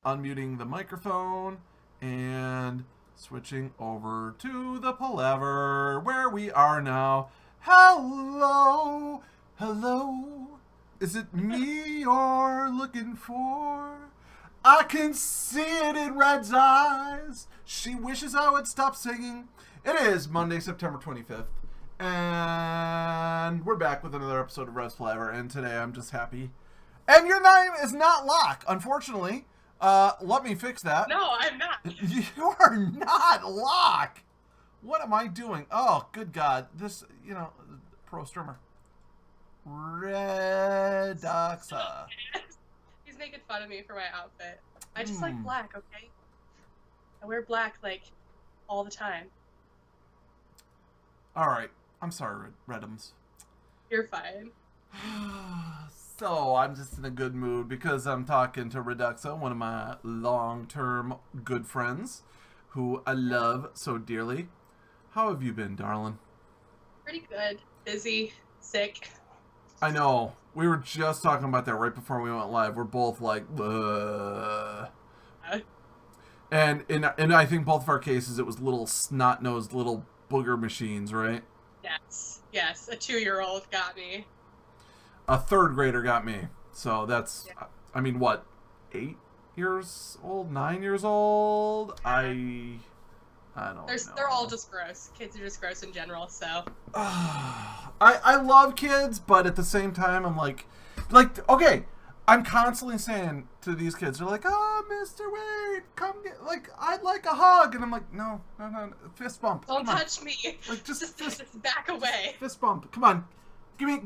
unmuting the microphone and switching over to the Palaver, where we are now. Hello, hello. Is it me you're looking for? I can see it in Red's eyes. She wishes I would stop singing. It is Monday, September 25th, and we're back with another episode of Rev's Palaver, and today I'm just happy. And your name is not Locke, unfortunately. Let me fix that. No, I'm not. You are not Locke. What am I doing? Oh, good God. This, pro streamer. Reduxa. He's making fun of me for my outfit. I just like black, okay? I wear black, all the time. Alright. I'm sorry, Redums. You're fine. So, I'm just in a good mood because I'm talking to Reduxa, one of my long-term good friends, who I love so dearly. How have you been, darling? Pretty good. Busy. Sick. I know. We were just talking about that right before we went live. We're both like, And in I think both of our cases, it was little snot-nosed little booger machines, right? Yes. Yes. A 2-year-old got me. A 3rd grader got me. So that's, Yeah. I mean, what, 8 years old? 9 years old? I don't know. They're all just gross. Kids are just gross in general, so. I love kids, but at the same time, I'm like, okay, I'm constantly saying to these kids, they're like, oh, Mr. Wade, come get, I'd like a hug. And I'm like, no, fist bump. Don't touch me. Like, just back away. Fist bump. Come on. Give me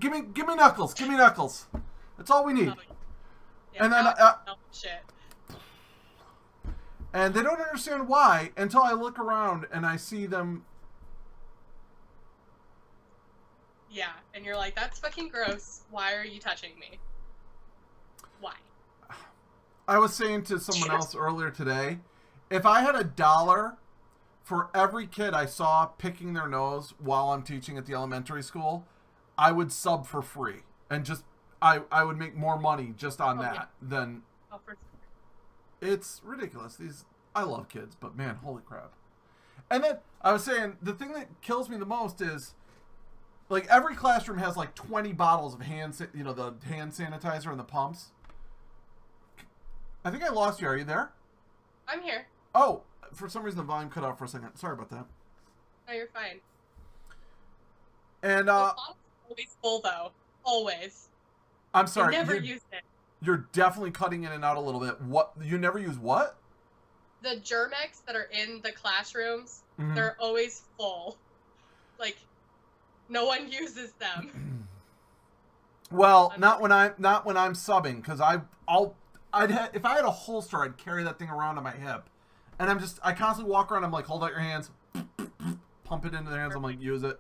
knuckles. Give me knuckles. That's all we need. Yeah, And then, shit. And they don't understand why until I look around and I see them. Yeah, and you're like, that's fucking gross. Why are you touching me? Why? I was saying to someone else earlier today, if I had $1 for every kid I saw picking their nose while I'm teaching at the elementary school, I would sub for free. And just, I would make more money just on that than... Oh, for sure. It's ridiculous. I love kids, but man, holy crap. And then, I was saying, the thing that kills me the most is, every classroom has 20 bottles of the hand sanitizer and the pumps. I think I lost you. Are you there? I'm here. Oh, for some reason the volume cut out for a second. Sorry about that. No, you're fine. And, the bottle's always full, though. Always. I'm sorry. I never used it. You're definitely cutting in and out a little bit. What? You never use what? The Germex that are in the classrooms, they're always full. No one uses them. Well, not when I'm subbing, because if I had a holster, I'd carry that thing around on my hip, and I constantly walk around. I'm like, hold out your hands, pump it into their hands. I'm like, use it.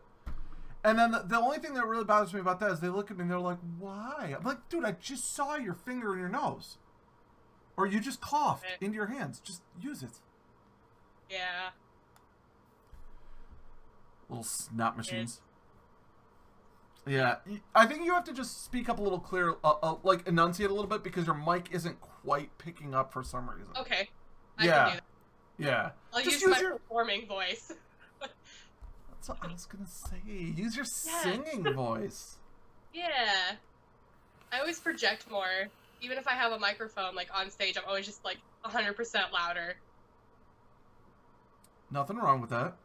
And then the only thing that really bothers me about that is they look at me and they're like, why? I'm like, dude, I just saw your finger in your nose. Or you just coughed into your hands. Just use it. Yeah. Little snot machines. Yeah. I think you have to just speak up a little clear, enunciate a little bit, because your mic isn't quite picking up for some reason. Okay. I can do that. Yeah. I'll use my performing voice. That's what I was going to say. Use your singing voice. Yeah. I always project more. Even if I have a microphone, on stage, I'm always just, 100% louder. Nothing wrong with that.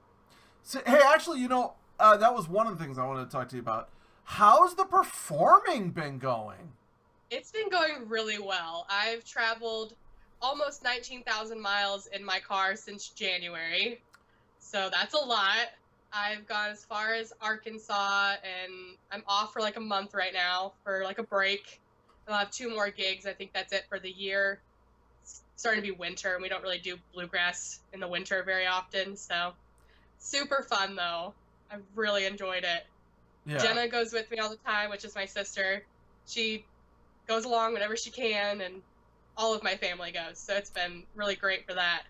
So, hey, actually, that was one of the things I wanted to talk to you about. How's the performing been going? It's been going really well. I've traveled almost 19,000 miles in my car since January. So that's a lot. I've gone as far as Arkansas, and I'm off for a month right now for a break. I'll have 2 more gigs. I think that's it for the year. It's starting to be winter, and we don't really do bluegrass in the winter very often. So super fun, though. I've really enjoyed it. Yeah. Jenna goes with me all the time, which is my sister. She goes along whenever she can, and all of my family goes. So it's been really great for that.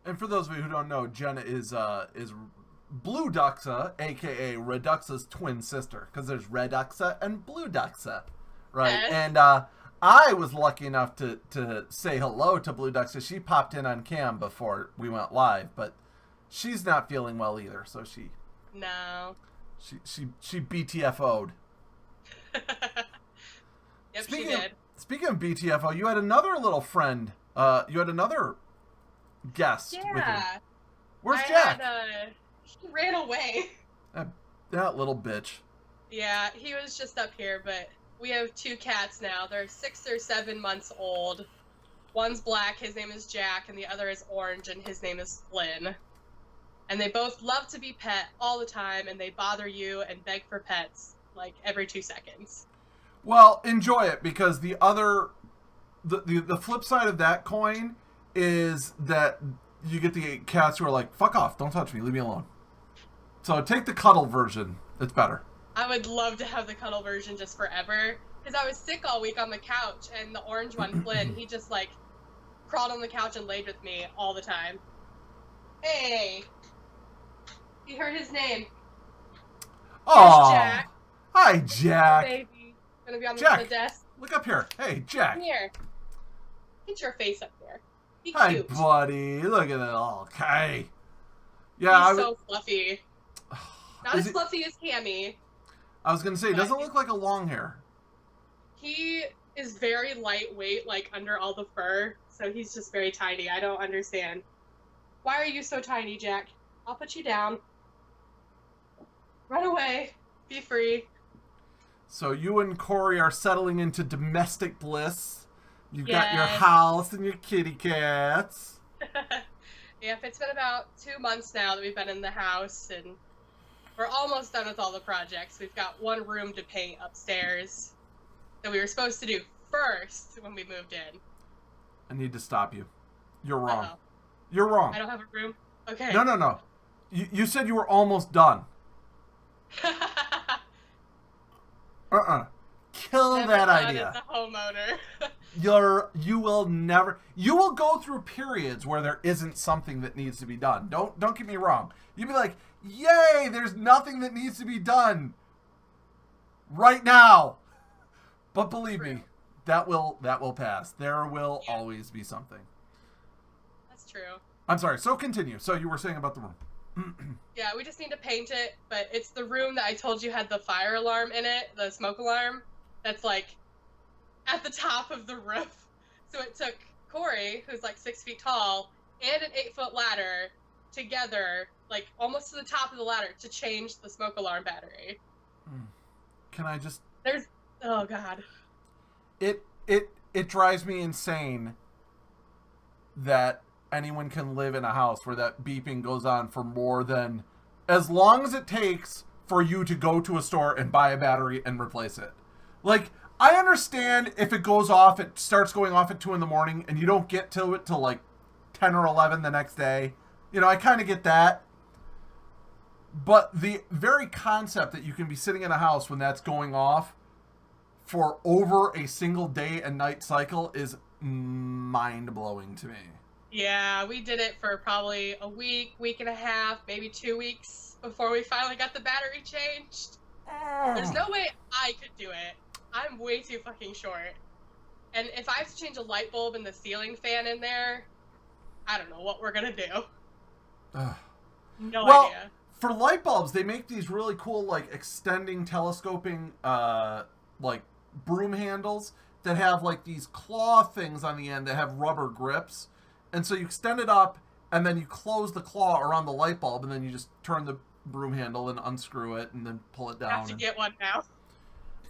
And for those of you who don't know, Jenna is Blue Duxa, aka Reduxa's twin sister, because there's Reduxa and Blue Duxa, right? Yes. And I was lucky enough to say hello to Blue Ducks as she popped in on cam before we went live, but she's not feeling well either, so she BTFO'd. Yep, she did. Speaking of BTFO, you had another little friend. You had another guest with you. Where's Jack? He ran away. That little bitch. Yeah, he was just up here, but we have 2 cats now. They're 6 or 7 months old. One's black, his name is Jack, and the other is orange, and his name is Flynn. And they both love to be pet all the time, and they bother you and beg for pets like every 2 seconds. Well, enjoy it, because the flip side of that coin is that you get the cats who are like, fuck off, don't touch me, leave me alone. So take the cuddle version. It's better. I would love to have the cuddle version just forever, because I was sick all week on the couch, and the orange one, Flynn, he just, like, crawled on the couch and laid with me all the time. Hey! You heard his name. Oh, Jack. Hi, Jack. Baby. Gonna be on Jack, the desk. Look up here. Hey, Jack. Come here. Get your face up there. Be Hi, cute. buddy. Look at it all. Okay. Yeah, He's so fluffy. Not as fluffy as Cammy. I was gonna say, it doesn't look like a long hair. He is very lightweight, like under all the fur, so he's just very tiny. I don't understand. Why are you so tiny, Jack? I'll put you down. Run away. Be free. So you and Corey are settling into domestic bliss. You've got your house and your kitty cats. Yep, it's been about 2 months now that we've been in the house, and we're almost done with all the projects. We've got 1 room to paint upstairs that we were supposed to do first when we moved in. I need to stop you. You're wrong. Uh-oh. You're wrong. I don't have a room? Okay. No. You said you were almost done. Kill Never that done idea. as a homeowner. You will go through periods where there isn't something that needs to be done. Don't get me wrong. You'd be like, yay, there's nothing that needs to be done right now. But believe me, that will pass. There will always be something. That's true. I'm sorry. So continue. So you were saying about the room. Yeah, we just need to paint it, but it's the room that I told you had the fire alarm in it, the smoke alarm, that's like at the top of the roof. So it took Corey, who's like 6 feet tall, and an 8-foot ladder together, like almost to the top of the ladder, to change the smoke alarm battery. Can I just... Oh god. It drives me insane that anyone can live in a house where that beeping goes on for more than... as long as it takes for you to go to a store and buy a battery and replace it. Like, I understand if it goes off, it starts going off at 2 in the morning and you don't get to it till like 10 or 11 the next day. You know, I kind of get that. But the very concept that you can be sitting in a house when that's going off for over a single day and night cycle is mind-blowing to me. Yeah, we did it for probably a week, week and a half, maybe 2 weeks before we finally got the battery changed. There's no way I could do it. I'm way too fucking short. And if I have to change a light bulb and the ceiling fan in there, I don't know what we're gonna do. No idea. For light bulbs, they make these really cool, like, extending, telescoping, like, broom handles that have, like, these claw things on the end that have rubber grips. And so you extend it up, and then you close the claw around the light bulb, and then you just turn the broom handle and unscrew it, and then pull it down. I have to get one now.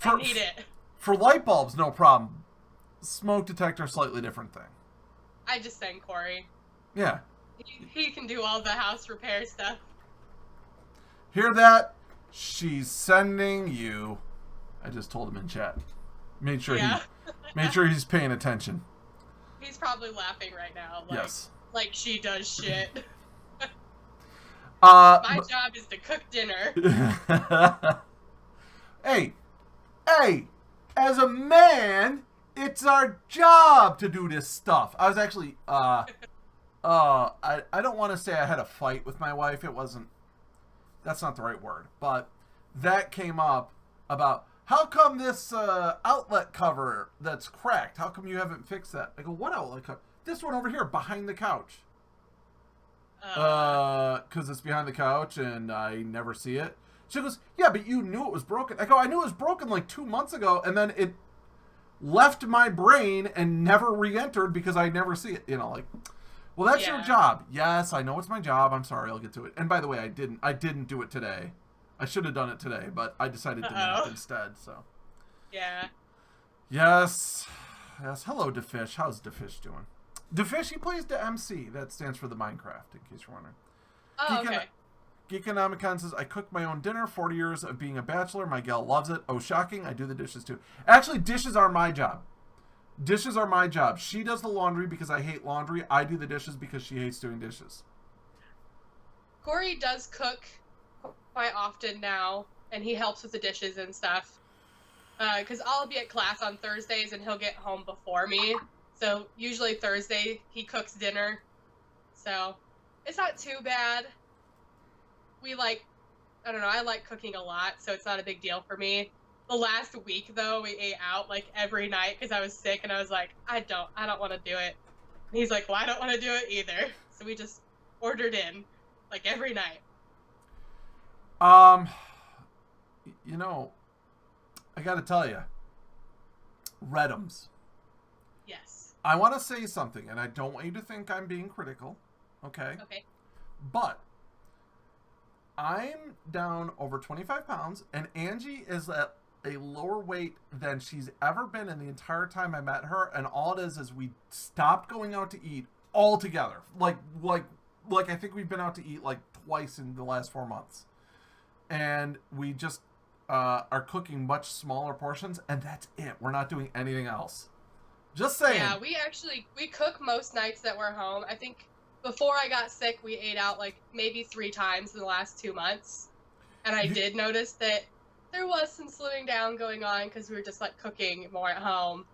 I need it. For light bulbs, no problem. Smoke detector, slightly different thing. I just sang Corey. Yeah. He can do all the house repair stuff. Hear that? She's sending you. I just told him in chat. Made sure he's paying attention. He's probably laughing right now. Like, yes. Like she does shit. My job is to cook dinner. Hey, as a man, it's our job to do this stuff. I was actually, I don't want to say I had a fight with my wife. It wasn't, that's not the right word. But that came up about, how come this outlet cover that's cracked? How come you haven't fixed that? I go, what outlet cover? This one over here, behind the couch. Because it's behind the couch and I never see it. She goes, yeah, but you knew it was broken. I go, I knew it was broken like 2 months ago, and then it left my brain and never re-entered because I never see it. You know, like, well, that's your job. Yes, I know it's my job. I'm sorry, I'll get to it. And by the way, I didn't do it today. I should have done it today, but I decided to nap instead. So. Yeah. Yes. Hello, DeFish. How's DeFish doing? DeFish, he plays the MC. That stands for the Minecraft, in case you're wondering. Oh, okay. Geekonomicon says, I cook my own dinner. 40 years of being a bachelor. My gal loves it. Oh, shocking. I do the dishes, too. Actually, dishes are my job. Dishes are my job. She does the laundry because I hate laundry. I do the dishes because she hates doing dishes. Corey does cook quite often now, and he helps with the dishes and stuff. Because I'll be at class on Thursdays, and he'll get home before me. So usually Thursday, he cooks dinner. So it's not too bad. I don't know, I like cooking a lot, so it's not a big deal for me. The last week, though, we ate out, like, every night because I was sick, and I was like, I don't want to do it. And he's like, well, I don't want to do it either. So we just ordered in, like, every night. You know, I gotta tell you, Redums. Yes. I want to say something, and I don't want you to think I'm being critical, okay? Okay. But I'm down over 25 pounds, and Angie is at a lower weight than she's ever been in the entire time I met her, and all it is we stopped going out to eat altogether. Like I think we've been out to eat like twice in the last 4 months. And we just are cooking much smaller portions, and that's it. We're not doing anything else. Just saying. Yeah, we cook most nights that we're home. I think before I got sick, we ate out like maybe 3 times in the last 2 months. And I did notice that there was some slimming down going on because we were just like cooking more at home.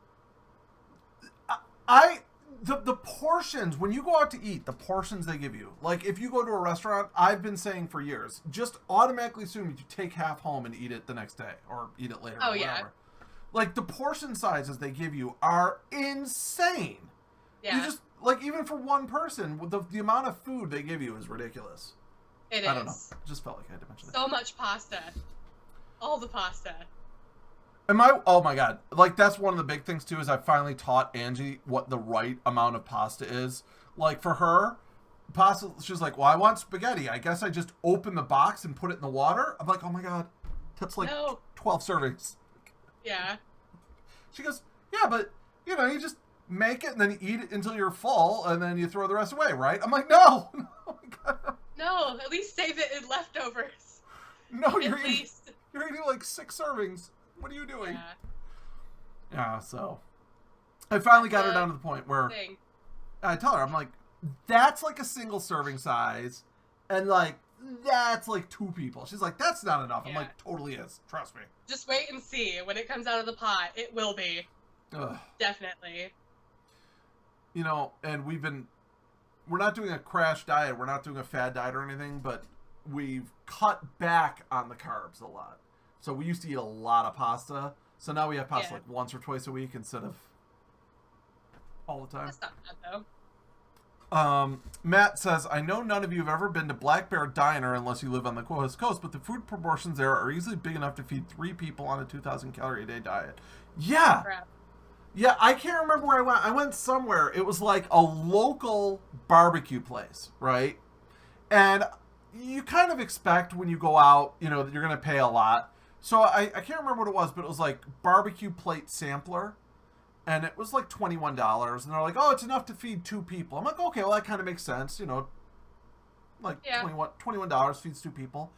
The portions, when you go out to eat, the portions they give you, like if you go to a restaurant, I've been saying for years, just automatically assume you take half home and eat it the next day or eat it later. Oh, or whatever. yeah. Like the portion sizes they give you are insane. Yeah. You just, like, even for one person, the amount of food they give you is ridiculous. It is. I don't know. Just felt like I had to mention that. So much pasta. All the pasta. Oh my god. Like, that's one of the big things, too, is I finally taught Angie what the right amount of pasta is. Like, for her, pasta, she's like, well, I want spaghetti. I guess I just open the box and put it in the water. I'm like, oh my god. That's like 12 servings. Yeah. She goes, yeah, but, you know, you just make it and then you eat it until you're full and then you throw the rest away, right? I'm like, no. Oh my god. No, at least save it in leftovers. No, you're eating like 6 servings. What are you doing? Yeah, so I finally got her down to the point where I tell her, I'm like, that's like a single serving size, and like that's like 2 people. She's like, that's not enough. I'm like, totally is. Trust me. Just wait and see. When it comes out of the pot, it will be. Ugh. Definitely. You know, and we're not doing a crash diet. We're not doing a fad diet or anything, but we've cut back on the carbs a lot. So we used to eat a lot of pasta. So now we have pasta like once or twice a week instead of all the time. That's not bad, though. Matt says, I know none of you have ever been to Black Bear Diner unless you live on the West Coast, but the food proportions there are easily big enough to feed 3 people on a 2,000 calorie a day diet. Yeah. Crap. Yeah, I can't remember where I went. I went somewhere. It was like a local barbecue place, right? And you kind of expect when you go out, you know, that you're going to pay a lot. So I can't remember what it was, but it was like barbecue plate sampler. And it was like $21. And they're like, oh, it's enough to feed 2 people. I'm like, okay, well, that kind of makes sense. You know, like $21 feeds 2 people.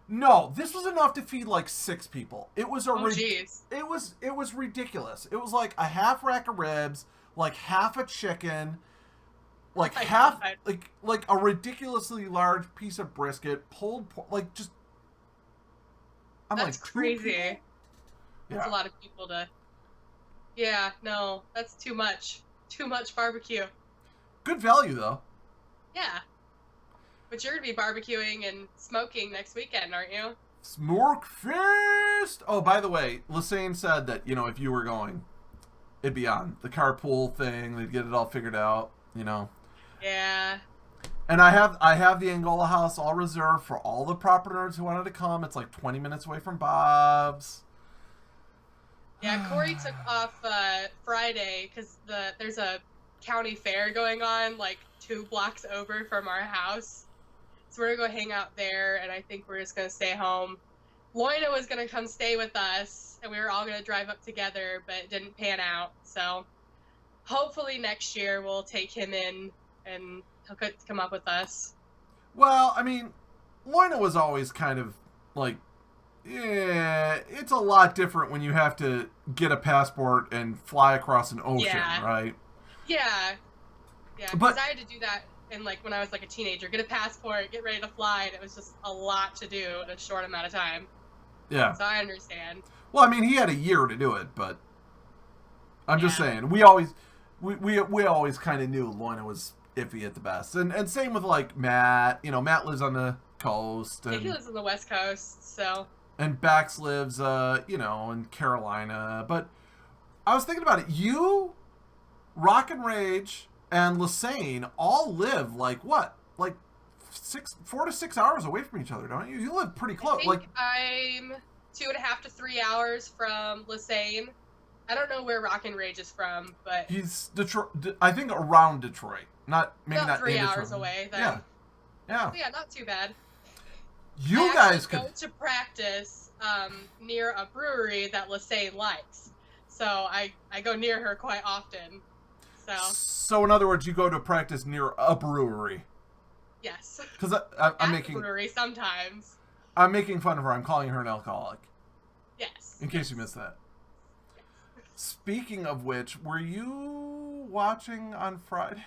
No, this was enough to feed like 6 people. It was it was ridiculous. It was like a half rack of ribs, like half a chicken, like like a ridiculously large piece of brisket, pulled like just. That's like crazy. That's a lot of people to. Yeah, no, that's too much. Too much barbecue. Good value though. Yeah. But you're going to be barbecuing and smoking next weekend, aren't you? Smorkfest! Oh, by the way, Lassane said that, if you were going, it'd be on the carpool thing. They'd get it all figured out, Yeah. And I have the Angola house all reserved for all the proper nerds who wanted to come. It's like 20 minutes away from Bob's. Yeah, Corey took off Friday because there's a county fair going on like 2 blocks over from our house. So we're going to go hang out there, and I think we're just going to stay home. Loina was going to come stay with us, and we were all going to drive up together, but it didn't pan out. So hopefully next year we'll take him in, and he'll come up with us. Well, I mean, Loina was always kind of like, yeah, it's a lot different when you have to get a passport and fly across an ocean, right? Yeah. Yeah, because I had to do that when I was like a teenager, get a passport, get ready to fly, and it was just a lot to do in a short amount of time. Yeah. So I understand. Well, I mean, he had a year to do it, but I'm just saying, we always kind of knew Loina was iffy at the best, and same with like Matt. Matt lives on the coast, and he lives on the West Coast, so. And Bax lives, in Carolina. But I was thinking about it. You, Rock and Rage, and Lassane all live like 4 to 6 hours away from each other, don't you? You live pretty close. I think I'm 2.5 to 3 hours from Lassane. I don't know where Rock and Rage is from, but he's Detroit. I think around Detroit, not 3 hours away. Then. Yeah. Yeah. Yeah, not too bad. You guys could go to practice near a brewery that Lassane likes, so I go near her quite often. So in other words, you go to practice near a brewery. Yes. Because I'm making brewery sometimes. I'm making fun of her. I'm calling her an alcoholic. Yes. In case you missed that. Yes. Speaking of which, were you watching on Friday?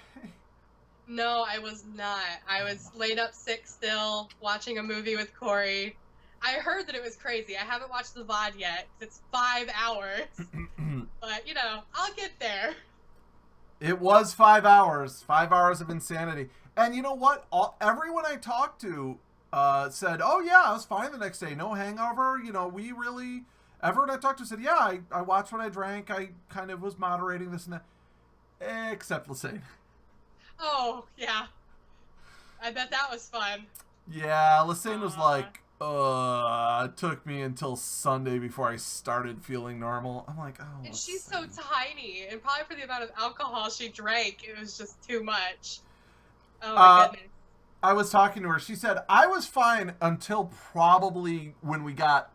No, I was not. I was laid up sick still, watching a movie with Corey. I heard that it was crazy. I haven't watched the VOD yet. It's 5 hours. But, I'll get there. It was 5 hours. 5 hours of insanity. And you know what? Everyone I talked to said, oh, yeah, I was fine the next day. No hangover. Everyone I talked to said, yeah, I watched what I drank. I kind of was moderating this and that. Except Lassane. Oh, yeah. I bet that was fun. Yeah, Lassane was like, it took me until Sunday before I started feeling normal. I'm like, oh. And she's so tiny, and probably for the amount of alcohol she drank, it was just too much. Oh my goodness. I was talking to her. She said, I was fine until probably when we got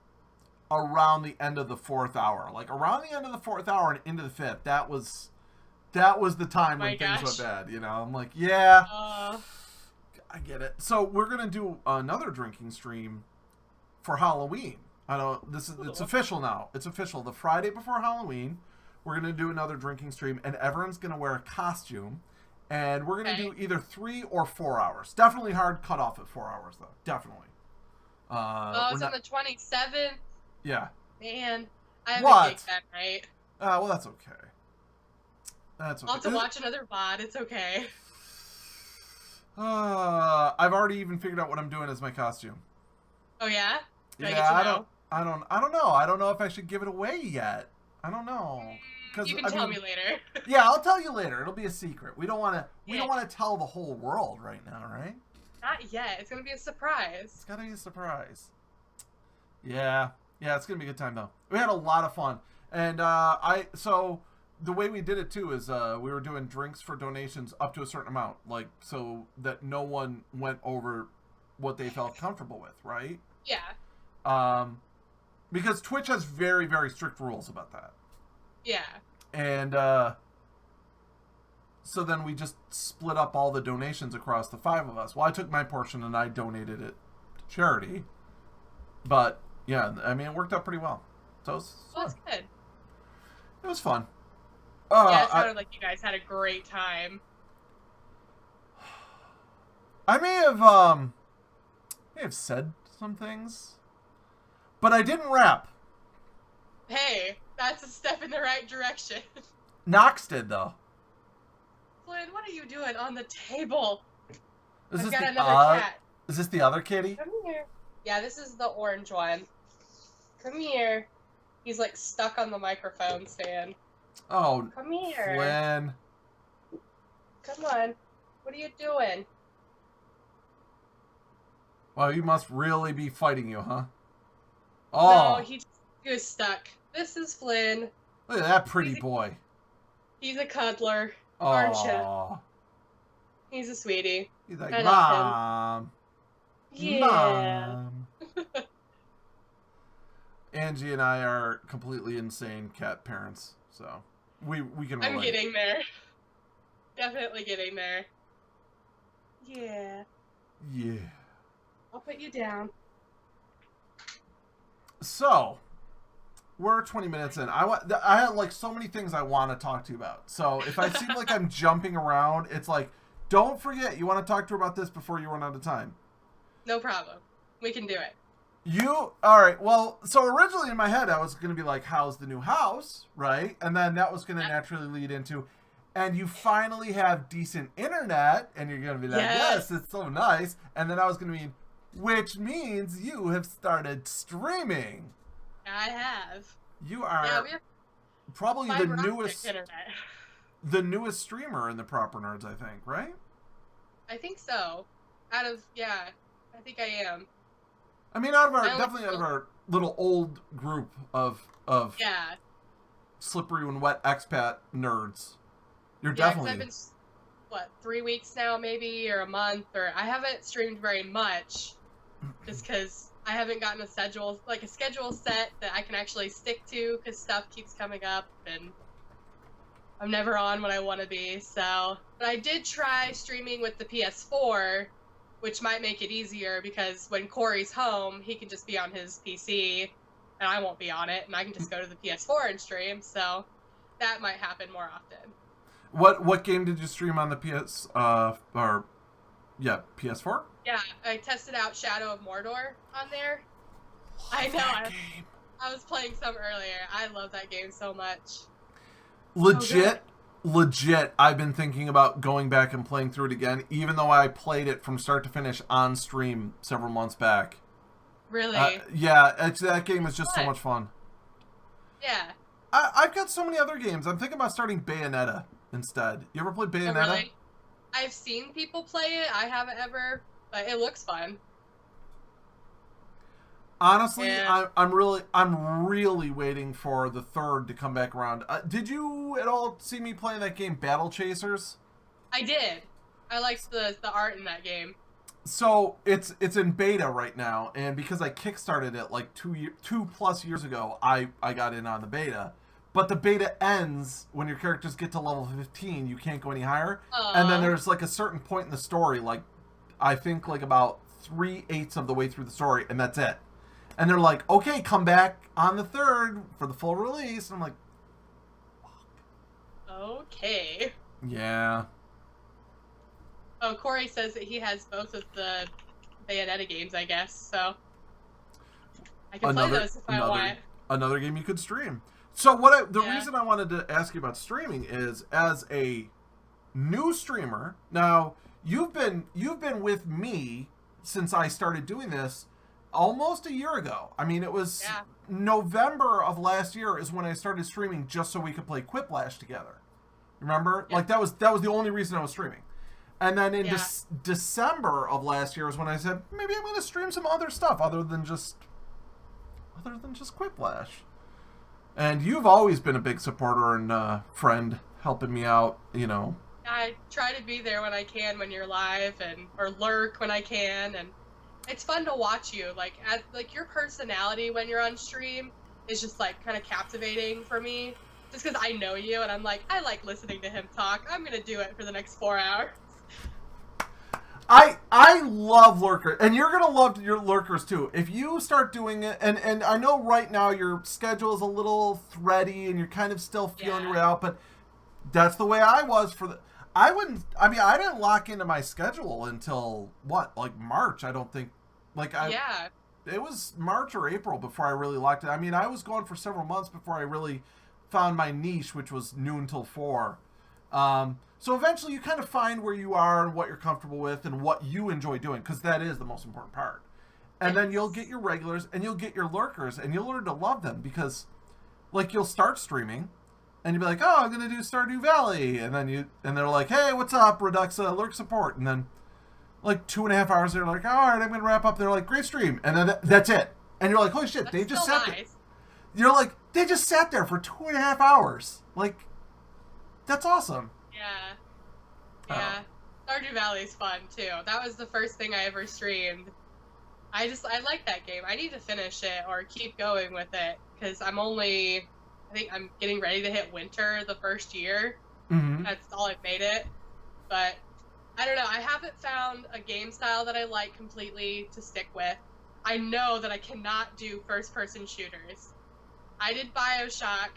around the end of the 4th hour. Like, around the end of the 4th hour and into the 5th, that was the time when things went bad, I'm like, yeah, I get it. So we're going to do another drinking stream for Halloween. It's official now. It's official. The Friday before Halloween, we're going to do another drinking stream, and everyone's going to wear a costume, and we're going to do either 3 or 4 hours. Definitely hard cutoff at 4 hours, though. Definitely. It's on the 27th? Yeah. Man, I have a gig that night. Well, that's okay. That's okay. I'll have to watch another VOD. It's okay. I've already even figured out what I'm doing as my costume. Oh yeah? I don't know. I don't know if I should give it away yet. I don't know. You can tell me later. Yeah, I'll tell you later. It'll be a secret. We don't want to tell the whole world right now, right? Not yet. It's gonna be a surprise. It's gotta be a surprise. Yeah, it's gonna be a good time though. We had a lot of fun, and so the way we did it too is we were doing drinks for donations up to a certain amount, like so that no one went over what they felt comfortable with, right? Yeah. Because Twitch has very, very strict rules about that. Yeah. And so then we just split up all the donations across the 5 of us. Well, I took my portion and I donated it to charity. But yeah, I mean, it worked out pretty well. So that's good. It was fun. Yeah, it sounded like you guys had a great time. I may have said some things, but I didn't rap. Hey, that's a step in the right direction. Knox did though. Flynn, what are you doing on the table? Is I've this got the another cat. Is this the other kitty? Come here. Yeah, this is the orange one. Come here. He's like stuck on the microphone stand. Oh, Come here. Flynn. Come on. What are you doing? Well, you must really be fighting you, huh? Oh, No, he was stuck. This is Flynn. look at that pretty boy. He's a cuddler, aren't you? Oh, He's a sweetie. he's like, I love him. Mom. Yeah. Mom. Angie and I are completely insane cat parents, so we can relate. I'm getting there. Definitely getting there. Yeah. Yeah. I'll put you down. So, we're 20 minutes in. I have like so many things I want to talk to you about. So if I seem like I'm jumping around, it's like, don't forget you want to talk to her about this before you run out of time. No problem. We can do it. All right. Well, so originally in my head, I was going to be like, how's the new house? Right. And then that was going to naturally lead into, and you finally have decent internet, and you're going to be like, yes, it's so nice. And then I was going to mean, which means you have started streaming. I have. You are we have probably the internet. newest streamer in the Proper Nerds, I think, right? I think so. I think I am. I mean, definitely out of our little old group of slippery and wet expat nerds. You're definitely. I've been 3 weeks now, maybe, or a month, or I haven't streamed very much, just because I haven't gotten a schedule set that I can actually stick to, because stuff keeps coming up and I'm never on when I want to be. So, but I did try streaming with the PS4. Which might make it easier because when Corey's home, he can just be on his PC, and I won't be on it, and I can just go to the PS4 and stream. So that might happen more often. What game did you stream on the PS4? Yeah, I tested out Shadow of Mordor on there. I know. I was playing some earlier. I love that game so much. Legit, I've been thinking about going back and playing through it again, even though I played it from start to finish on stream several months back. Really? That game is just so much fun. Yeah. I've got so many other games. I'm thinking about starting Bayonetta instead. You ever played Bayonetta? Oh, really? I've seen people play it. I haven't ever, but it looks fun. Honestly, yeah. I'm really waiting for the third to come back around. Did you at all see me playing that game, Battle Chasers? I did. I liked the art in that game. So it's in beta right now, and because I kickstarted it like 2+ years ago, I got in on the beta. But the beta ends when your characters get to level 15. You can't go any higher, and then there's like a certain point in the story, like I think like about 3/8 of the way through the story, and that's it. And they're like, okay, come back on the 3rd for the full release. And I'm like, fuck. Okay. Yeah. Oh, Corey says that he has both of the Bayonetta games, I guess, so I can play those if I want. Another game you could stream. So the reason I wanted to ask you about streaming is, as a new streamer, now you've been with me since I started doing this almost a year ago. I mean, it was November of last year is when I started streaming just so we could play Quiplash together. Remember? Yeah. Like that was the only reason I was streaming. And then in December of last year is when I said, maybe I'm going to stream some other stuff other than just Quiplash. And you've always been a big supporter and friend helping me out, you know. I try to be there when I can when you're live or lurk when I can, and it's fun to watch you. Like your personality when you're on stream is just like kind of captivating for me. Just because I know you and I'm like, I like listening to him talk. I'm gonna do it for the next 4 hours. I love lurkers, and you're gonna love your lurkers too. If you start doing it, and I know right now your schedule is a little thready and you're kind of still feeling your way out, but that's the way I was I didn't lock into my schedule until March. I don't think it was March or April before I really locked it. I mean, I was going for several months before I really found my niche, which was noon till 4. So eventually you kind of find where you are and what you're comfortable with and what you enjoy doing, because that is the most important part. And then you'll get your regulars and you'll get your lurkers and you'll learn to love them because, like, you'll start streaming and you'll be like, oh, I'm going to do Stardew Valley. And then they're like, hey, what's up, Reduxa, lurk support. And then, like, 2.5 hours, they're like, all right, I'm going to wrap up. They're like, great stream. And then that's it. And you're like, holy shit, they just sat there. You're like, they just sat there for 2.5 hours. Like, that's awesome. Yeah. Yeah. Stardew Valley's fun, too. That was the first thing I ever streamed. I like that game. I need to finish it or keep going with it because I think I'm getting ready to hit winter the first year. Mm-hmm. That's all I've made it. But I don't know. I haven't found a game style that I like completely to stick with. I know that I cannot do first-person shooters. I did BioShock,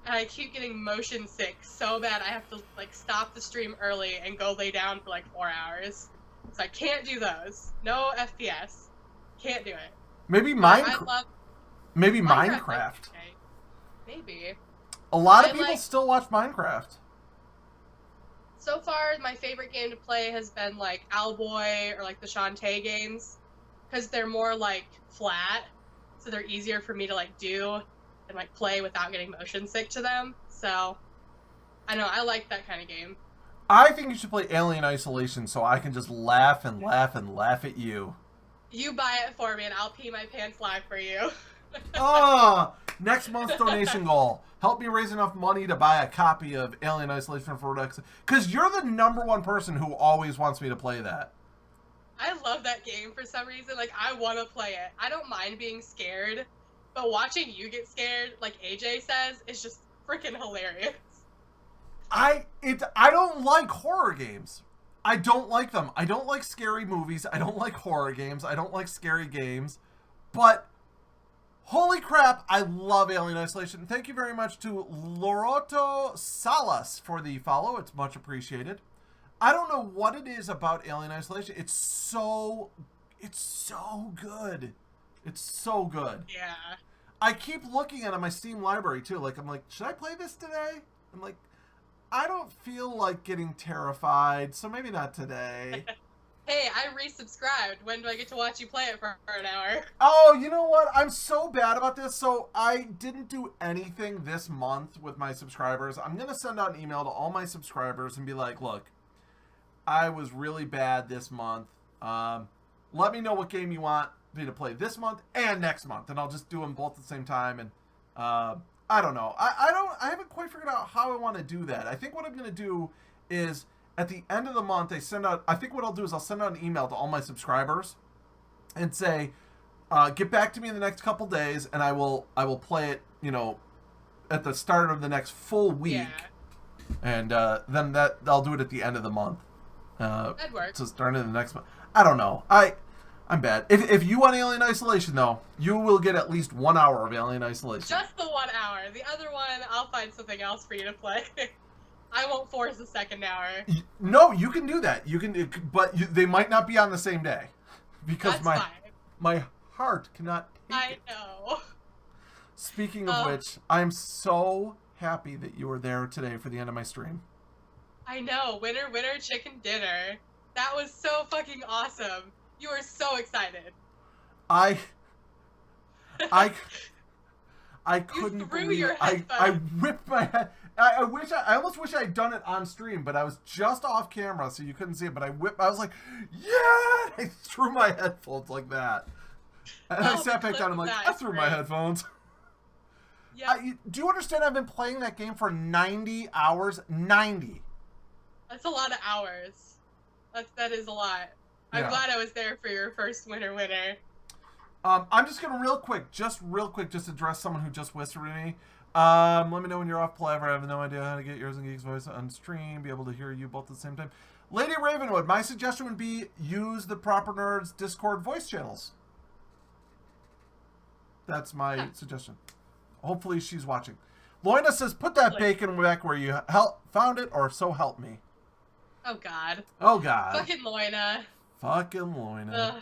and I keep getting motion sick so bad I have to, like, stop the stream early and go lay down for, like, 4 hours. So I can't do those. No FPS. Can't do it. Maybe Minecraft. Maybe. A lot of people still watch Minecraft. So far, my favorite game to play has been, like, Owlboy or, like, the Shantae games. Because they're more, like, flat. So they're easier for me to, like, do and, like, play without getting motion sick to them. So, I know, I like that kind of game. I think you should play Alien Isolation so I can just laugh and laugh and laugh at you. You buy it for me and I'll pee my pants live for you. Oh, next month's donation goal. Help me raise enough money to buy a copy of Alien Isolation for Reduxa. Because you're the #1 person who always wants me to play that. I love that game for some reason. Like, I want to play it. I don't mind being scared. But watching you get scared, like AJ says, is just freaking hilarious. I don't like horror games. I don't like them. I don't like scary movies. I don't like horror games. I don't like scary games. But holy crap, I love Alien Isolation. Thank you very much to Loroto Salas for the follow. It's much appreciated. I don't know what it is about Alien Isolation. It's so good. It's so good. Yeah. I keep looking at it on my Steam library too. Like, I'm like, should I play this today? I'm like, I don't feel like getting terrified, so maybe not today. Hey, I resubscribed. When do I get to watch you play it for an hour? Oh, you know what? I'm so bad about this. So I didn't do anything this month with my subscribers. I'm going to send out an email to all my subscribers and be like, look, I was really bad this month. Let me know what game you want me to play this month and next month, and I'll just do them both at the same time. And I don't know. I haven't quite figured out how I want to do that. I think what I'm going to do is at the end of the month, I think what I'll do is I'll send out an email to all my subscribers and say, get back to me in the next couple days, and I will play it, at the start of the next full week. Yeah. And then I'll do it at the end of the month. That'd work. So start in the next month. I don't know. I'm bad. If you want Alien Isolation, though, you will get at least 1 hour of Alien Isolation. Just the 1 hour. The other one, I'll find something else for you to play. I won't force the second hour. No, you can do that. You can, but they might not be on the same day, because That's my heart cannot take I it. know. Speaking of which, I'm so happy that you were there today for the end of my stream. I know. Winner, chicken dinner. That was so fucking awesome. You were so excited. I couldn't believe your it. I whipped my head. I almost wish I had done it on stream, but I was just off camera, so you couldn't see it. But I was like, yeah! I threw my headphones like that. And I sat back down. I'm like, I threw my headphones. Yeah. Do you understand? I've been playing that game for 90 hours. 90. That's a lot of hours. That is a lot. I'm glad I was there for your first winner. I'm just gonna real quick, just address someone who just whispered to me. Let me know when you're off Palaver. I have no idea how to get yours and Geek's voice on stream. Be able to hear you both at the same time. Lady Ravenwood, my suggestion would be use the Proper Nerds Discord voice channels. That's my suggestion. Hopefully she's watching. Loina says, put that bacon back where you found it, or so help me. Oh, God. Oh, God. Fucking Loina. Fucking Loina. Ugh.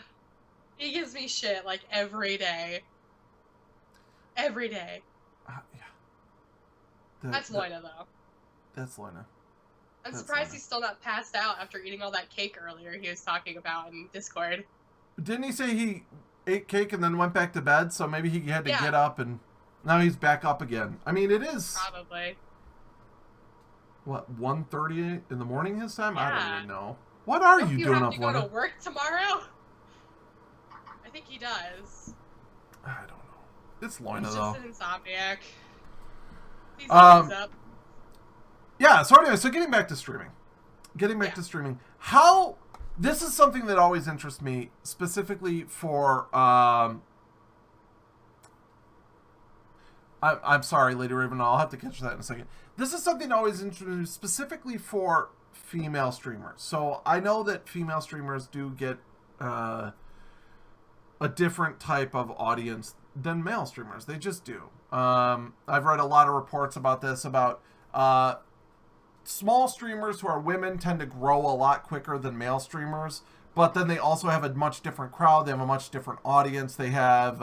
He gives me shit, like, every day. Every day. Yeah. That's Loina, though. That's Loina. I'm surprised he's still not passed out after eating all that cake earlier he was talking about in Discord. Didn't he say he ate cake, and then went back to bed. So maybe he had to Yeah. get up, and now he's back up again. I mean, it is Probably. what 1:30 in the morning his time. I don't Yeah. even know. What are Don't you you doing have up, to go to London? work tomorrow? I think he does. I don't know. It's Lorna He's though. just an insomniac. He's always up. Yeah. So anyway, so getting back to streaming. How this is something that always interests me, specifically for I'm sorry, Lady Raven. I'll have to catch that in a second. This is something that always interests me, specifically for female streamers. So I know that female streamers do get a different type of audience than male streamers. They just do. I've read a lot of reports about this, about small streamers who are women tend to grow a lot quicker than male streamers, but then they also have a much different crowd. They have a much different audience. They have,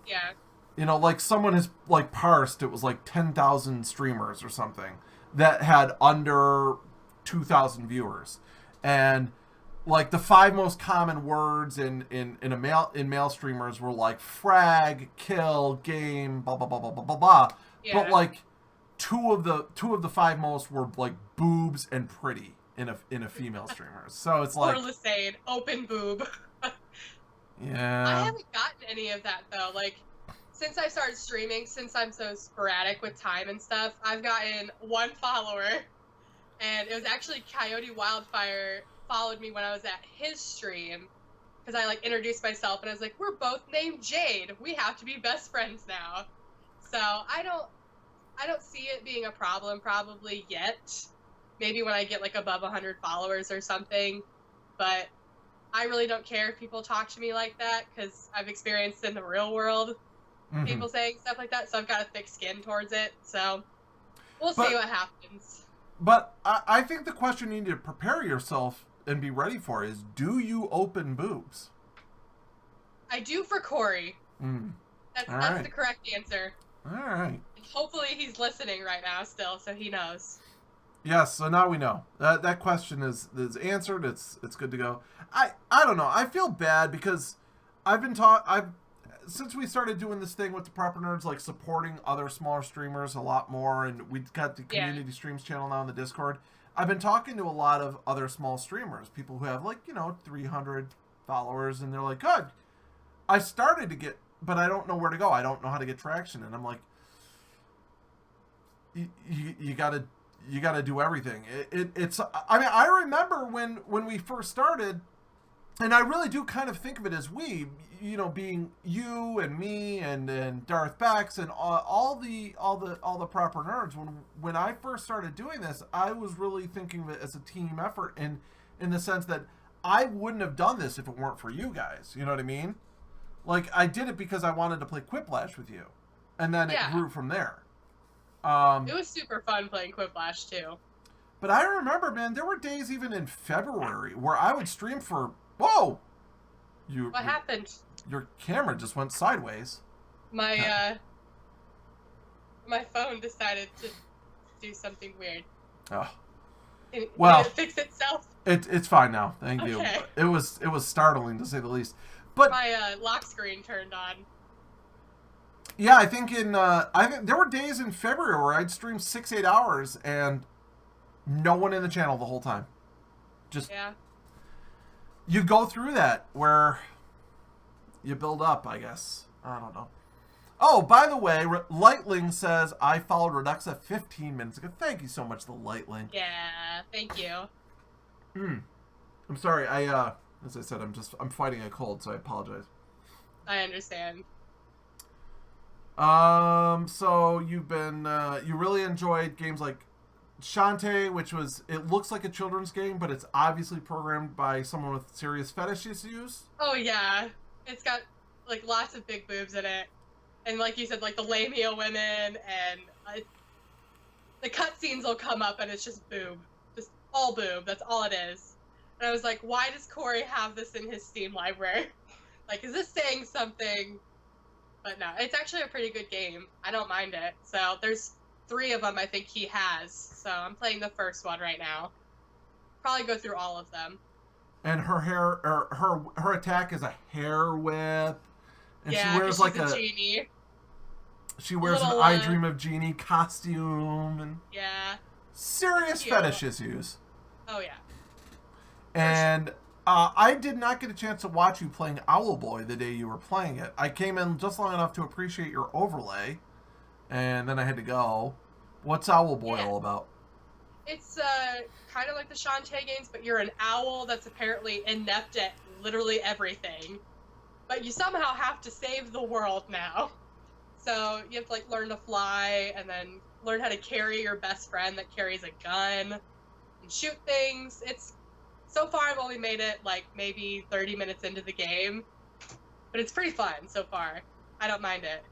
Yeah. you know, like someone has like parsed, it was like 10,000 streamers or something that had under 2,000 viewers. And like the 5 most common words in male streamers were like frag, kill, game, blah blah blah blah blah blah blah. Yeah. But like two of the 5 most were like boobs and pretty in a female streamer. So it's like Or Lisane, open boob. I yeah. haven't gotten any of that though. Like, since I started streaming, since I'm so sporadic with time and stuff, I've gotten 1 follower, and it was actually Coyote Wildfire followed me when I was at his stream, because I like introduced myself and I was like, we're both named Jade. We have to be best friends now. So I don't see it being a problem probably yet. Maybe when I get like above 100 followers or something, but I really don't care if people talk to me like that, because I've experienced in the real world people saying stuff like that, so I've got a thick skin towards it. So we'll see what happens. But I think the question you need to prepare yourself and be ready for is, do you open boobs? I do for Corey. That's right. the correct answer. All right. Hopefully he's listening right now still, so he knows. Yes, so now we know. That question is answered. It's good to go. I don't know. I feel bad because since we started doing this thing with the Proper Nerds, like supporting other smaller streamers a lot more, and we've got the community streams channel now in the Discord. I've been talking to a lot of other small streamers, people who have 300 followers, and they're like, "Good, I started to get, but I don't know where to go. I don't know how to get traction." And I'm like, "You gotta do everything." It's. I mean, I remember when we first started. And I really do kind of think of it as we, being you and me and Darth Bex and all the Proper Nerds. When I first started doing this, I was really thinking of it as a team effort, in the sense that I wouldn't have done this if it weren't for you guys. You know what I mean? Like, I did it because I wanted to play Quiplash with you, and then it grew from there. It was super fun playing Quiplash too. But I remember, man, there were days even in February where I would stream for. Whoa! What happened? Your camera just went sideways. My phone decided to do something weird. Oh. Did Well, it fix itself? It's fine now. Thank you. It was startling to say the least. But my lock screen turned on. Yeah, I think there were days in February where I'd stream 6-8 hours and no one in the channel the whole time. Just you go through that where you build up, I guess. I don't know. Oh, by the way, Lightling says I followed Reduxa 15 minutes ago. Thank you so much, the Lightling. Yeah, thank you. I'm sorry. As I said, I'm fighting a cold, so I apologize. I understand. So you've been you really enjoyed games like Shantae, which it looks like a children's game, but it's obviously programmed by someone with serious fetish issues. Oh yeah, it's got like lots of big boobs in it, and like you said, like the lamia women, and the cutscenes will come up, and it's just boob, just all boob. That's all it is. And I was like, why does Corey have this in his Steam library? Like, is this saying something? But no, it's actually a pretty good game. I don't mind it. So there's 3 of them I think he has. So I'm playing the first one right now. Probably go through all of them. And her hair, or her attack is a hair whip. And she Yeah, wears because like she's a genie. she wears an Little, I Dream of Genie costume and Yeah. serious Cute. fetish issues. Oh, yeah. And I did not get a chance to watch you playing Owlboy the day you were playing it. I came in just long enough to appreciate your overlay, and then I had to go. What's Owlboy all about? It's kind of like the Shantae games, but you're an owl that's apparently inept at literally everything. But you somehow have to save the world now. So you have to like learn to fly and then learn how to carry your best friend that carries a gun and shoot things. It's so far I've only made it like maybe 30 minutes into the game, but it's pretty fun so far. I don't mind it.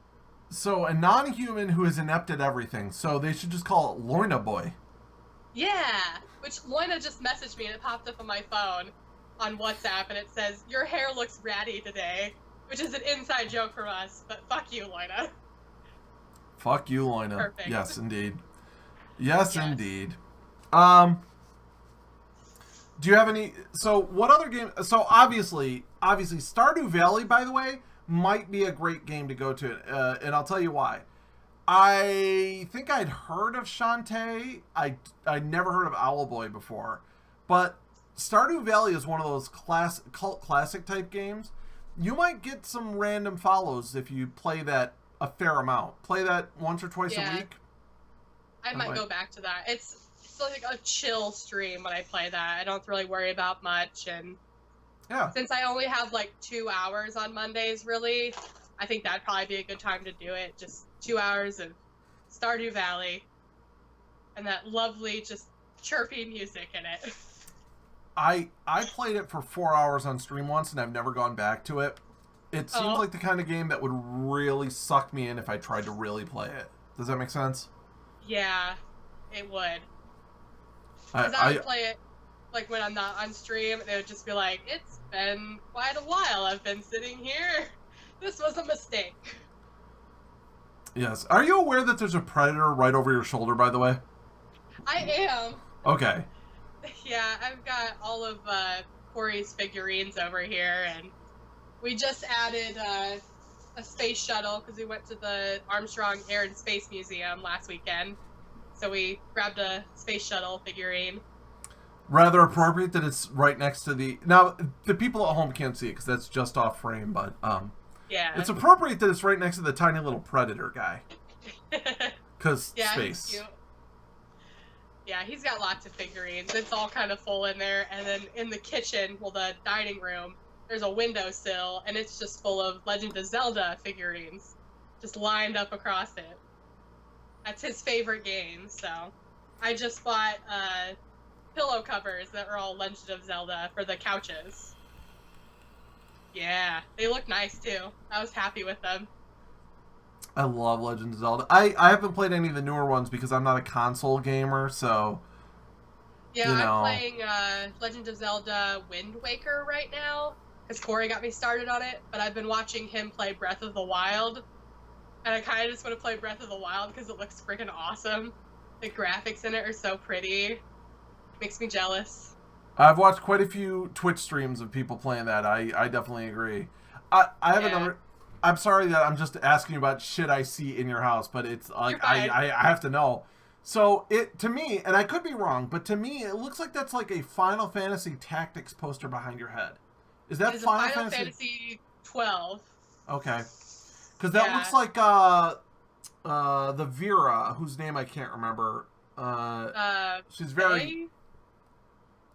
So a non-human who is inept at everything. So they should just call it Lorna Boy. Yeah, which Loina just messaged me and it popped up on my phone on WhatsApp and it says, "Your hair looks ratty today," which is an inside joke from us, but fuck you, Loina. Fuck you, Loina. Perfect. Yes, indeed. Yes, indeed. Do you have any? So, what other game? So, obviously, Stardew Valley, by the way, might be a great game to go to, and I'll tell you why. I think I'd heard of Shantae. I'd never heard of Owlboy before, but Stardew Valley is one of those cult classic type games. You might get some random follows if you play that a fair amount. Play that once or twice a week. I might go back to that. It's like a chill stream when I play that. I don't really worry about much, and since I only have like 2 hours on Mondays, really, I think that'd probably be a good time to do it. Just 2 hours of Stardew Valley, and that lovely, just chirpy music in it. I played it for 4 hours on stream once, and I've never gone back to it. It seems like the kind of game that would really suck me in if I tried to really play it. Does that make sense? Yeah, it would. Because I would play it like when I'm not on stream, and it would just be like, "It's been quite a while I've been sitting here. This was a mistake." Yes. Are you aware that there's a predator right over your shoulder, by the way? I am. Okay. Yeah, I've got all of Corey's figurines over here, and we just added a space shuttle because we went to the Armstrong Air and Space Museum last weekend. So we grabbed a space shuttle figurine. Rather appropriate that it's right next to the... Now, the people at home can't see it because that's just off frame, but yeah, it's appropriate that it's right next to the tiny little predator guy. Because space. He's cute. Yeah, he's got lots of figurines. It's all kind of full in there. And then in the kitchen, well, the dining room, there's a windowsill, and it's just full of Legend of Zelda figurines, just lined up across it. That's his favorite game, so I just bought pillow covers that are all Legend of Zelda for the couches. Yeah, they look nice too. I was happy with them. I love Legend of Zelda. I haven't played any of the newer ones because I'm not a console gamer, so... Yeah, I'm playing Legend of Zelda Wind Waker right now, because Corey got me started on it, but I've been watching him play Breath of the Wild, and I kind of just want to play Breath of the Wild because it looks freaking awesome. The graphics in it are so pretty. Makes me jealous. I've watched quite a few Twitch streams of people playing that. I definitely agree. I have another... I'm sorry that I'm just asking you about shit I see in your house, but it's like I have to know. So to me, and I could be wrong, but to me it looks like that's like a Final Fantasy Tactics poster behind your head. Is that Final Fantasy 12? Okay, because that looks like the Vera, whose name I can't remember. She's very.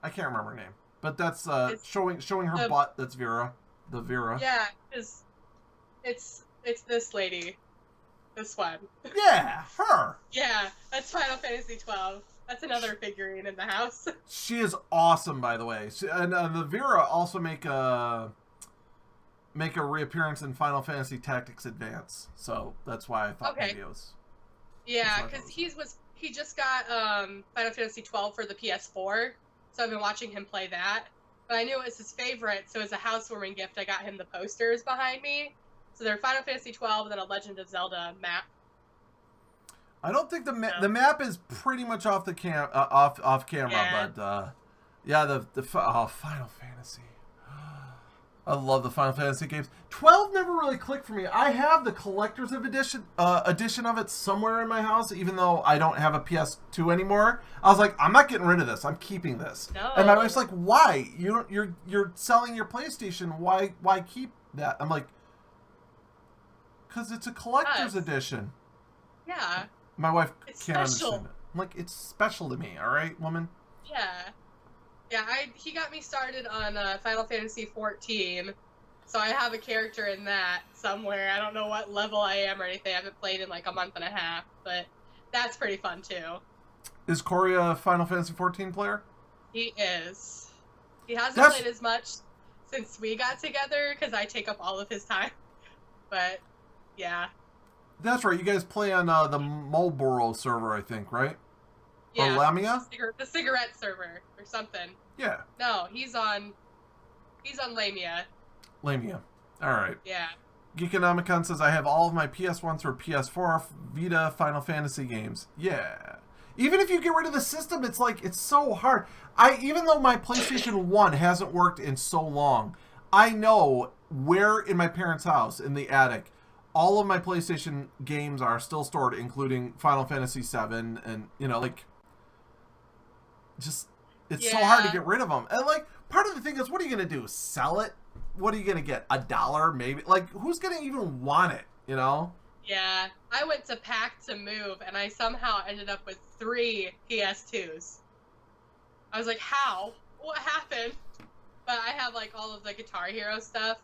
I can't remember her name, but that's showing her butt. That's Vera, the Vera. Yeah, because it's this lady, this one. Yeah, her. Yeah, that's Final Fantasy 12. That's another figurine in the house. She is awesome, by the way. And the Vera also make a reappearance in Final Fantasy Tactics Advance. So that's why I thought maybe it was. Yeah, because he just got Final Fantasy 12 for the PS4, so I've been watching him play that. But I knew it was his favorite, so as a housewarming gift, I got him the posters behind me. So they're Final Fantasy 12 and then a Legend of Zelda map. I don't think the map is pretty much off the off camera, but yeah, the Final Fantasy. I love the Final Fantasy games. 12 never really clicked for me. I have the collector's edition of it somewhere in my house, even though I don't have a PS2 anymore. I was like, I'm not getting rid of this. I'm keeping this. No. And my wife's like, why? You're selling your PlayStation. Why keep that? I'm like, because it's a collector's edition. Yeah. My wife It's can't special. understand it. I'm like, it's special to me, all right, woman? Yeah. Yeah, he got me started on Final Fantasy 14, so I have a character in that somewhere. I don't know what level I am or anything. I haven't played in like a month and a half, but that's pretty fun too. Is Corey a Final Fantasy 14 player? He is. He hasn't played as much since we got together because I take up all of his time. But yeah. That's right. You guys play on the Marlboro server, I think, right? Yeah. Or Lamia? The cigarette server or something. Yeah. No, he's on Lamia. Lamia. All right. Yeah. Geekonomicon says, I have all of my PS1 through PS4 Vita Final Fantasy games. Yeah. Even if you get rid of the system, it's like, it's so hard. Even though my PlayStation 1 hasn't worked in so long, I know where in my parents' house, in the attic, all of my PlayStation games are still stored, including Final Fantasy 7 and, like, just, it's so hard to get rid of them. And, like, part of the thing is, what are you going to do? Sell it? What are you going to get? $1 maybe? Like, who's going to even want it, Yeah. I went to Pack to move, and I somehow ended up with 3 PS2s. I was like, how? What happened? But I have, like, all of the Guitar Hero stuff,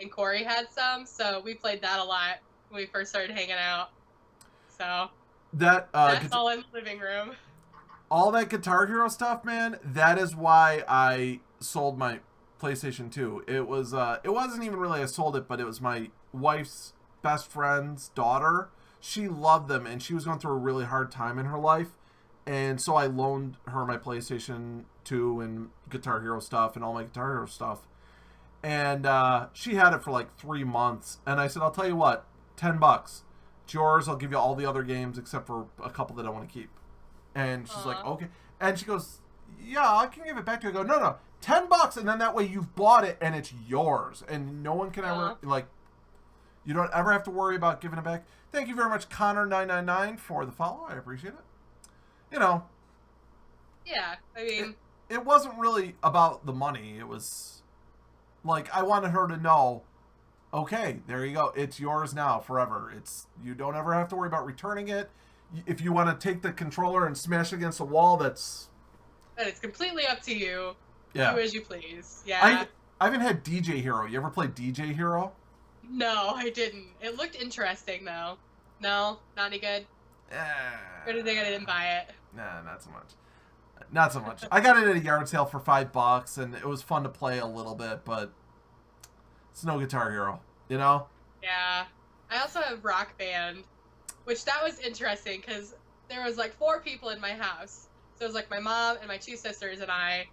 and Corey had some, so we played that a lot when we first started hanging out. So, that's all in the living room. All that Guitar Hero stuff, man, that is why I sold my PlayStation 2. It wasn't even really I sold it, but it was my wife's best friend's daughter. She loved them, and she was going through a really hard time in her life. And so I loaned her my PlayStation 2 and Guitar Hero stuff and all my Guitar Hero stuff. And she had it for like 3 months. And I said, I'll tell you what, $10. It's yours. I'll give you all the other games except for a couple that I want to keep. And she's like, okay. And she goes, yeah, I can give it back to you. I go, no, $10. And then that way you've bought it and it's yours. And no one can ever, you don't ever have to worry about giving it back. Thank you very much, Connor999, for the follow. I appreciate it. Yeah, I mean, it wasn't really about the money. It was like, I wanted her to know, okay, there you go. It's yours now forever. You don't ever have to worry about returning it. If you want to take the controller and smash it against the wall, it's completely up to you. Yeah. Do as you please. Yeah. I haven't had DJ Hero. You ever play DJ Hero? No, I didn't. It looked interesting, though. No, not any good. Good thing I didn't buy it. Nah, not so much. Not so much. I got it at a yard sale for $5, and it was fun to play a little bit, but it's no Guitar Hero, Yeah. I also have Rock Band, which that was interesting because there was like 4 people in my house. So it was like my mom and my 2 sisters and I,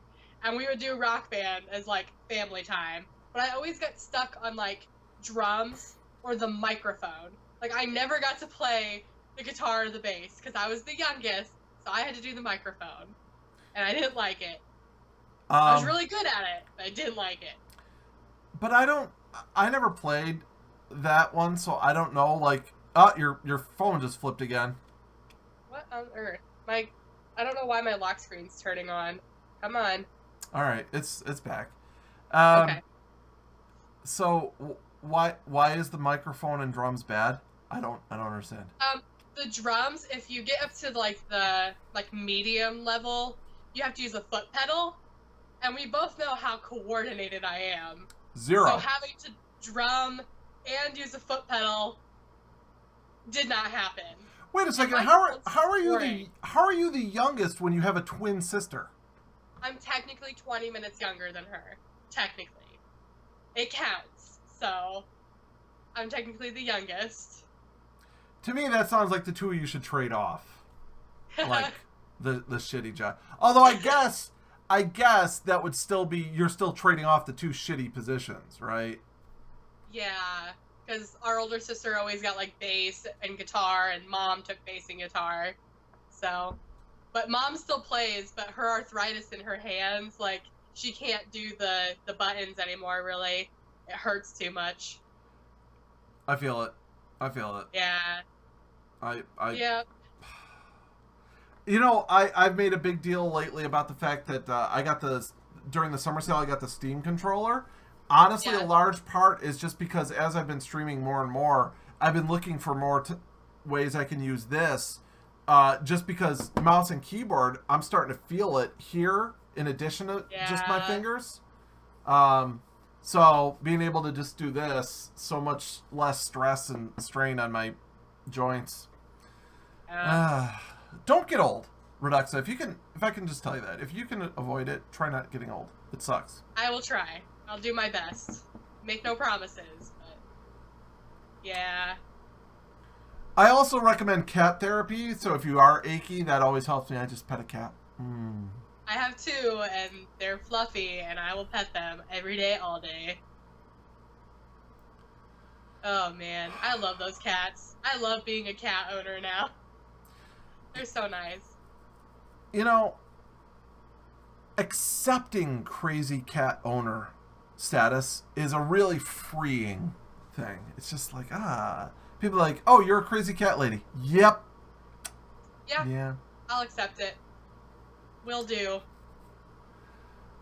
and we would do Rock Band as like family time. But I always got stuck on like drums or the microphone. Like I never got to play the guitar or the bass because I was the youngest, so I had to do the microphone. And I didn't like it. I was really good at it, but I didn't like it. But I never played that one, so I don't know, like, your phone just flipped again. What on earth? I don't know why my lock screen's turning on. Come on. Alright, it's back. Okay. So, why is the microphone and drums bad? I don't understand. The drums, if you get up to like the medium level, you have to use a foot pedal, and we both know how coordinated I am. 0. So having to drum and use a foot pedal did not happen. Wait a second. How are you the youngest when you have a twin sister? I'm technically 20 minutes younger than her. Technically, it counts. So I'm technically the youngest. To me, that sounds like the two of you should trade off. Like the shitty job. Although I guess that would still be, you're still trading off the 2 shitty positions, right? Yeah, because our older sister always got like bass and guitar, and mom took bass and guitar. So, but mom still plays, but her arthritis in her hands, like she can't do the buttons anymore, really. It hurts too much. I feel it. I feel it. Yeah. Yeah. You know, I've made a big deal lately about the fact that during the summer sale, I got the Steam controller. Honestly, Yeah. a large part is just because as I've been streaming more and more, I've been looking for more ways I can use this. Just because mouse and keyboard, I'm starting to feel it here in addition to just my Yeah. fingers. So being able to just do this, so much less stress and strain on my joints. Don't get old, Reduxa. If I can just tell you that, if you can avoid it, try not getting old. It sucks. I will try. I'll do my best. Make no promises, but yeah. I also recommend cat therapy. So if you are achy, that always helps me. I just pet a cat. I have two, and they're fluffy, and I will pet them every day, all day. Oh man, I love those cats. I love being a cat owner now. They're so nice. You know, accepting crazy cat owner status is a really freeing thing. It's just like, people are like, oh, you're a crazy cat lady. Yep. Yeah. I'll accept it. Will do.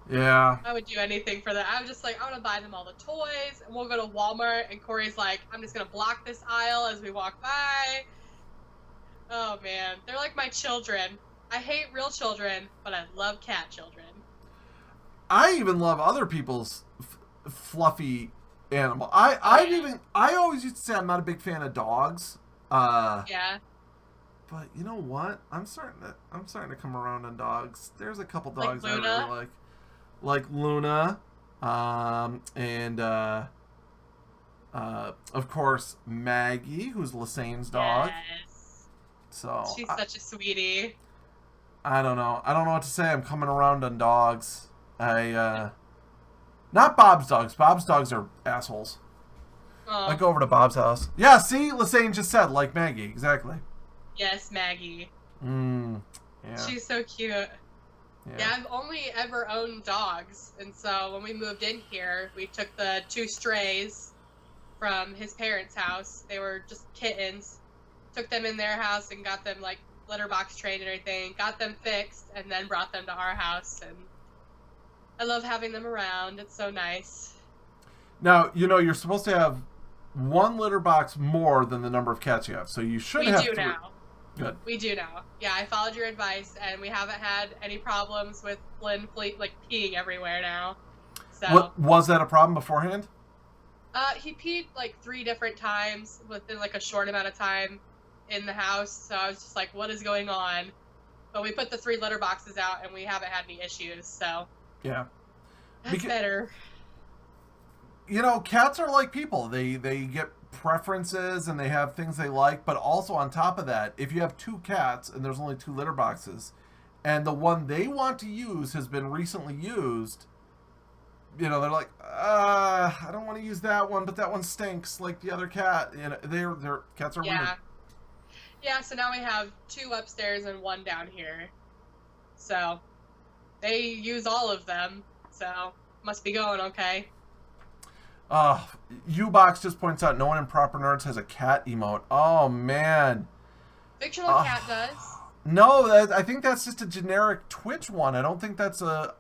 Yeah. I would do anything for that. I was just like, I want to buy them all the toys, and we'll go to Walmart, and Corey's like, I'm just going to block this aisle as we walk by. Oh, man. They're like my children. I hate real children, but I love cat children. I even love other people's fluffy animal. I always used to say I'm not a big fan of dogs. Yeah. But you know what? I'm starting to come around on dogs. There's a couple Like dogs I Luna? really like Luna, and of course Maggie, who's Lasane's dog. Yes. So She's such a sweetie. I don't know what to say. I'm coming around on dogs. Not Bob's dogs. Bob's dogs are assholes. Oh. I go over to Bob's house. Yeah, see, Lasane just said like Maggie, exactly. Yes, Maggie. Yeah. She's so cute. Yeah, I've only ever owned dogs, and so when we moved in here, we took the 2 strays from his parents' house. They were just kittens. Took them in their house and got them like litter box trained and everything. Got them fixed, and then brought them to our house. And I love having them around. It's so nice. Now you're supposed to have 1 litter box more than the number of cats you have, so you should have. We do now. Good. We do now. Yeah, I followed your advice, and we haven't had any problems with Flynn like peeing everywhere now. So. What was that a problem beforehand? He peed like 3 different times within like a short amount of time in the house. So I was just like, what is going on? But we put the 3 litter boxes out, and we haven't had any issues. So. Yeah. That's better. You know, cats are like people. They get preferences and they have things they like, but also on top of that, if you have 2 cats and there's only 2 litter boxes and the one they want to use has been recently used, they're like, I don't want to use that one, but that one stinks like the other cat. Their cats are weird. Yeah, so now we have 2 upstairs and 1 down here. So they use all of them, so must be going okay. U-Box just points out no one in Proper Nerds has a cat emote. Oh, man. Fictional cat does. No, I think that's just a generic Twitch one. I don't think that's a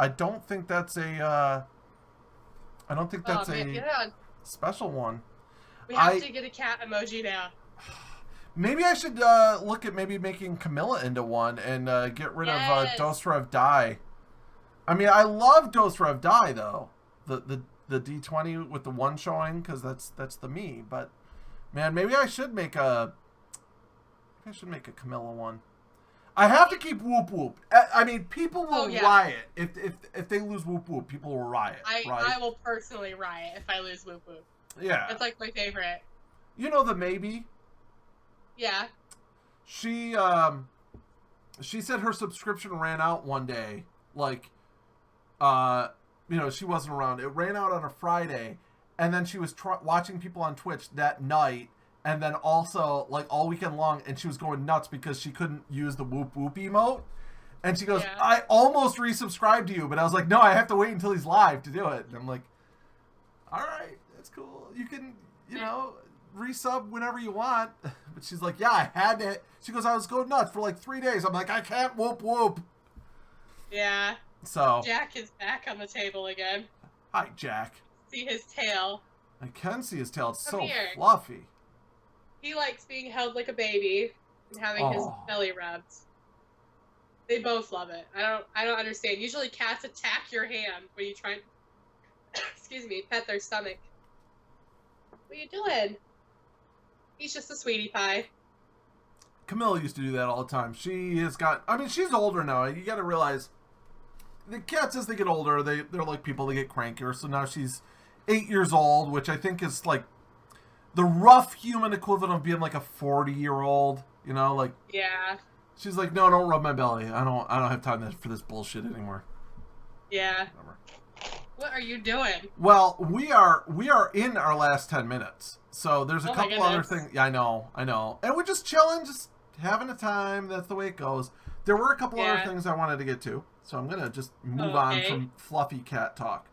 special one. We have to get a cat emoji now. Maybe I should look at maybe making Camilla into one and get rid of Dose Rev Die. I mean, I love Dose Rev Die, though. The D20 with the 1 showing, because that's the me. But man, maybe I should make a Camilla one. I have to keep Whoop Whoop. I mean, people will riot if they lose Whoop Whoop. People will riot. I will personally riot if I lose Whoop Whoop. Yeah, it's like my favorite. You know the maybe. Yeah. She said her subscription ran out one day. Like, she wasn't around. It ran out on a Friday, and then she was watching people on Twitch that night, and then also like all weekend long, and she was going nuts because she couldn't use the Whoop Whoop emote. And she goes, I almost resubscribed to you, but I was like, no, I have to wait until he's live to do it. And I'm like, all right, it's cool. You can, resub whenever you want. But she's like, yeah, I had to. She goes, I was going nuts for like 3 days. I'm like, I can't whoop whoop. Yeah. So. Jack is back on the table again. Hi, Jack. See his tail. I can see his tail. It's Come so here. fluffy. He likes being held like a baby and having his belly rubbed. They both love it. I don't understand. Usually cats attack your hand when you try and excuse me, pet their stomach. What are you doing? He's just a sweetie pie. Camilla used to do that all the time. She has got, I mean, she's older now. You got to realize the cats, as they get older, they're like people, they get crankier. So now she's 8 years old, which I think is like the rough human equivalent of being like a 40-year-old, like. Yeah. She's like, no, don't rub my belly. I don't have time for this bullshit anymore. Yeah. Whatever. What are you doing? Well, we are in our last 10 minutes. So there's a couple other things. Yeah, I know. And we're just chilling, just having a time. That's the way it goes. There were a couple other things I wanted to get to. So I'm going to just move on from fluffy cat talk.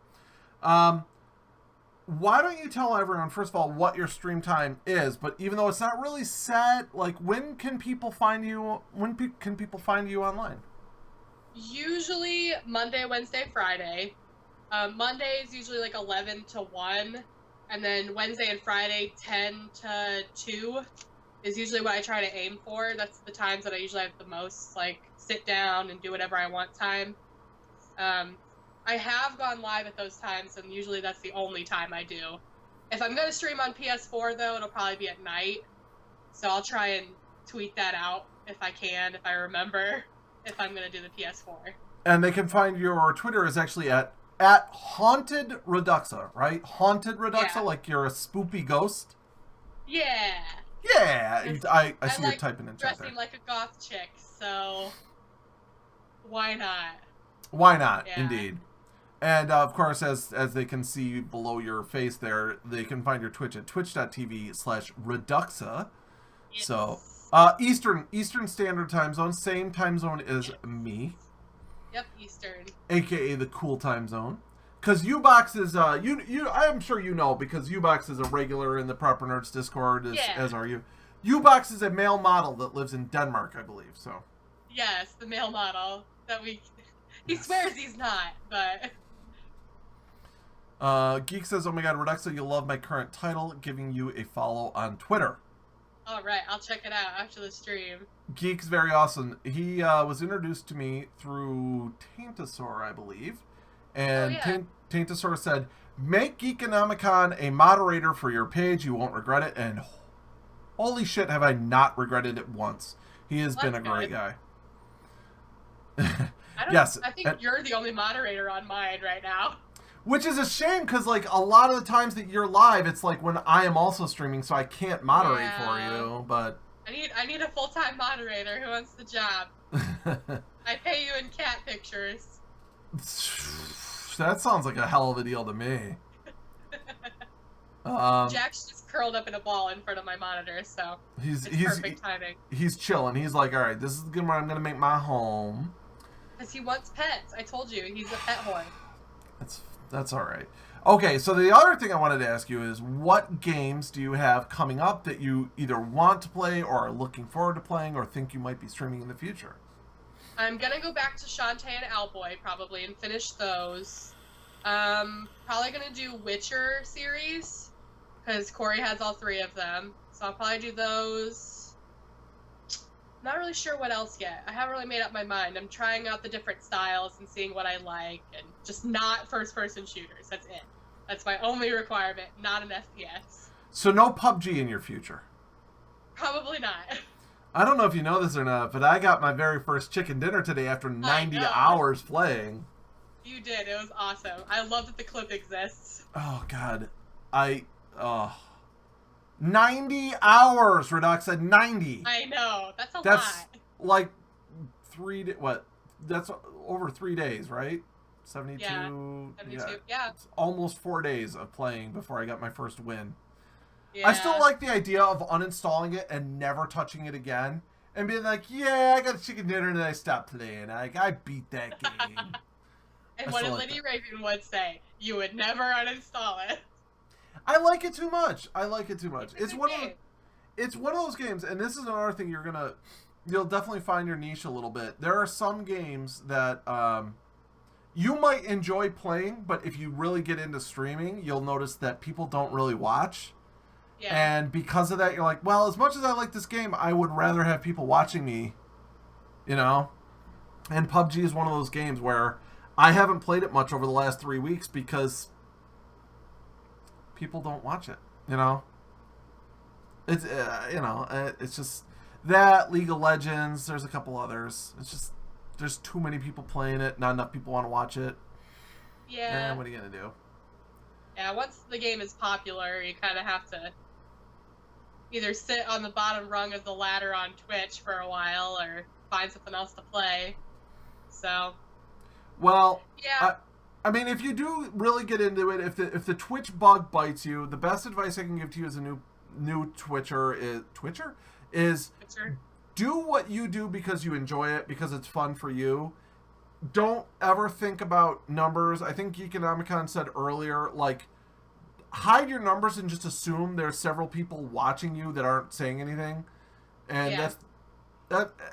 Why don't you tell everyone, first of all, what your stream time is? But even though it's not really set, like, when can people find you? When can people find you online? Usually Monday, Wednesday, Friday. Monday is usually like 11 to 1. And then Wednesday and Friday, 10 to 2 is usually what I try to aim for. That's the times that I usually have the most, like, sit down and do whatever I want time. I have gone live at those times, and usually that's the only time I do. If I'm going to stream on PS4, though, it'll probably be at night. So I'll try and tweet that out if I can, if I remember, if I'm going to do the PS4. And they can find your Twitter is actually at Haunted Reduxa, right? Haunted Reduxa, like you're a spoopy ghost? Yeah. Yeah! I see you typing in chat there. Dressing like a goth chick, so why not? Why not, indeed. And, of course, as they can see below your face there, they can find your Twitch at twitch.tv/Reduxa. Yes. So, Eastern Standard Time Zone, same time zone as me. Yep, Eastern. AKA the cool time zone. Because Ubox is, I'm sure you know, because Ubox is a regular in the Proper Nerds Discord, as are you. Ubox is a male model that lives in Denmark, I believe, so. Yes, the male model that he swears he's not, but... Geek says, oh my god, Reduxa, you'll love my current title, giving you a follow on Twitter. Alright, I'll check it out after the stream. Geek's very awesome. He was introduced to me through Taintosaur, I believe. And Taintosaur said, make Geekonomicon a moderator for your page, you won't regret it. And holy shit, have I not regretted it once. He has been a great guy. I think you're the only moderator on mine right now. Which is a shame, because, like, a lot of the times that you're live, it's like when I am also streaming, so I can't moderate for you, but... I need a full-time moderator who wants the job. I pay you in cat pictures. That sounds like a hell of a deal to me. Jack's just curled up in a ball in front of my monitor, so it's perfect timing. He's chilling. He's like, all right, this is where I'm going to make my home. Because he wants pets. I told you, he's a pet whore. That's all right. Okay, so the other thing I wanted to ask you is, what games do you have coming up that you either want to play or are looking forward to playing or think you might be streaming in the future? I'm going to go back to Shantae and Owlboy, probably, and finish those. Probably going to do Witcher series, because Corey has all 3 of them. So I'll probably do those. Not really sure what else yet. I haven't really made up my mind. I'm trying out the different styles and seeing what I like, and just not first-person shooters. That's it. That's my only requirement, not an FPS. So no PUBG in your future? Probably not. I don't know if you know this or not, but I got my very first chicken dinner today after 90 hours playing. You did. It was awesome. I love that the clip exists. Oh, God. 90 hours, Reduxa, 90. I know. That's a lot. That's like that's over 3 days, right? 72. Yeah. 72. Yeah. It's almost 4 days of playing before I got my first win. Yeah. I still like the idea of uninstalling it and never touching it again. And being like, yeah, I got a chicken dinner and then I stopped playing. I beat that game. And what did Liddy Raven would say? You would never uninstall it. I like it too much. I like it too much. It's one of those games, and this is another thing you'll definitely find your niche a little bit. There are some games that you might enjoy playing, but if you really get into streaming, you'll notice that people don't really watch. Yeah. And because of that, you're like, well, as much as I like this game, I would rather have people watching me, you know? And PUBG is one of those games where I haven't played it much over the last 3 weeks because people don't watch it, you know? It's, it's just that, League of Legends, there's a couple others. It's just, there's too many people playing it, not enough people want to watch it. Yeah. What are you going to do? Yeah, once the game is popular, you kind of have to either sit on the bottom rung of the ladder on Twitch for a while or find something else to play. So, well, yeah. I mean, if you do really get into it, if the Twitch bug bites you, the best advice I can give to you as a new Twitcher is do what you do because you enjoy it, because it's fun for you. Don't ever think about numbers. I think Geekonomicon said earlier, like, hide your numbers and just assume there's several people watching you that aren't saying anything, and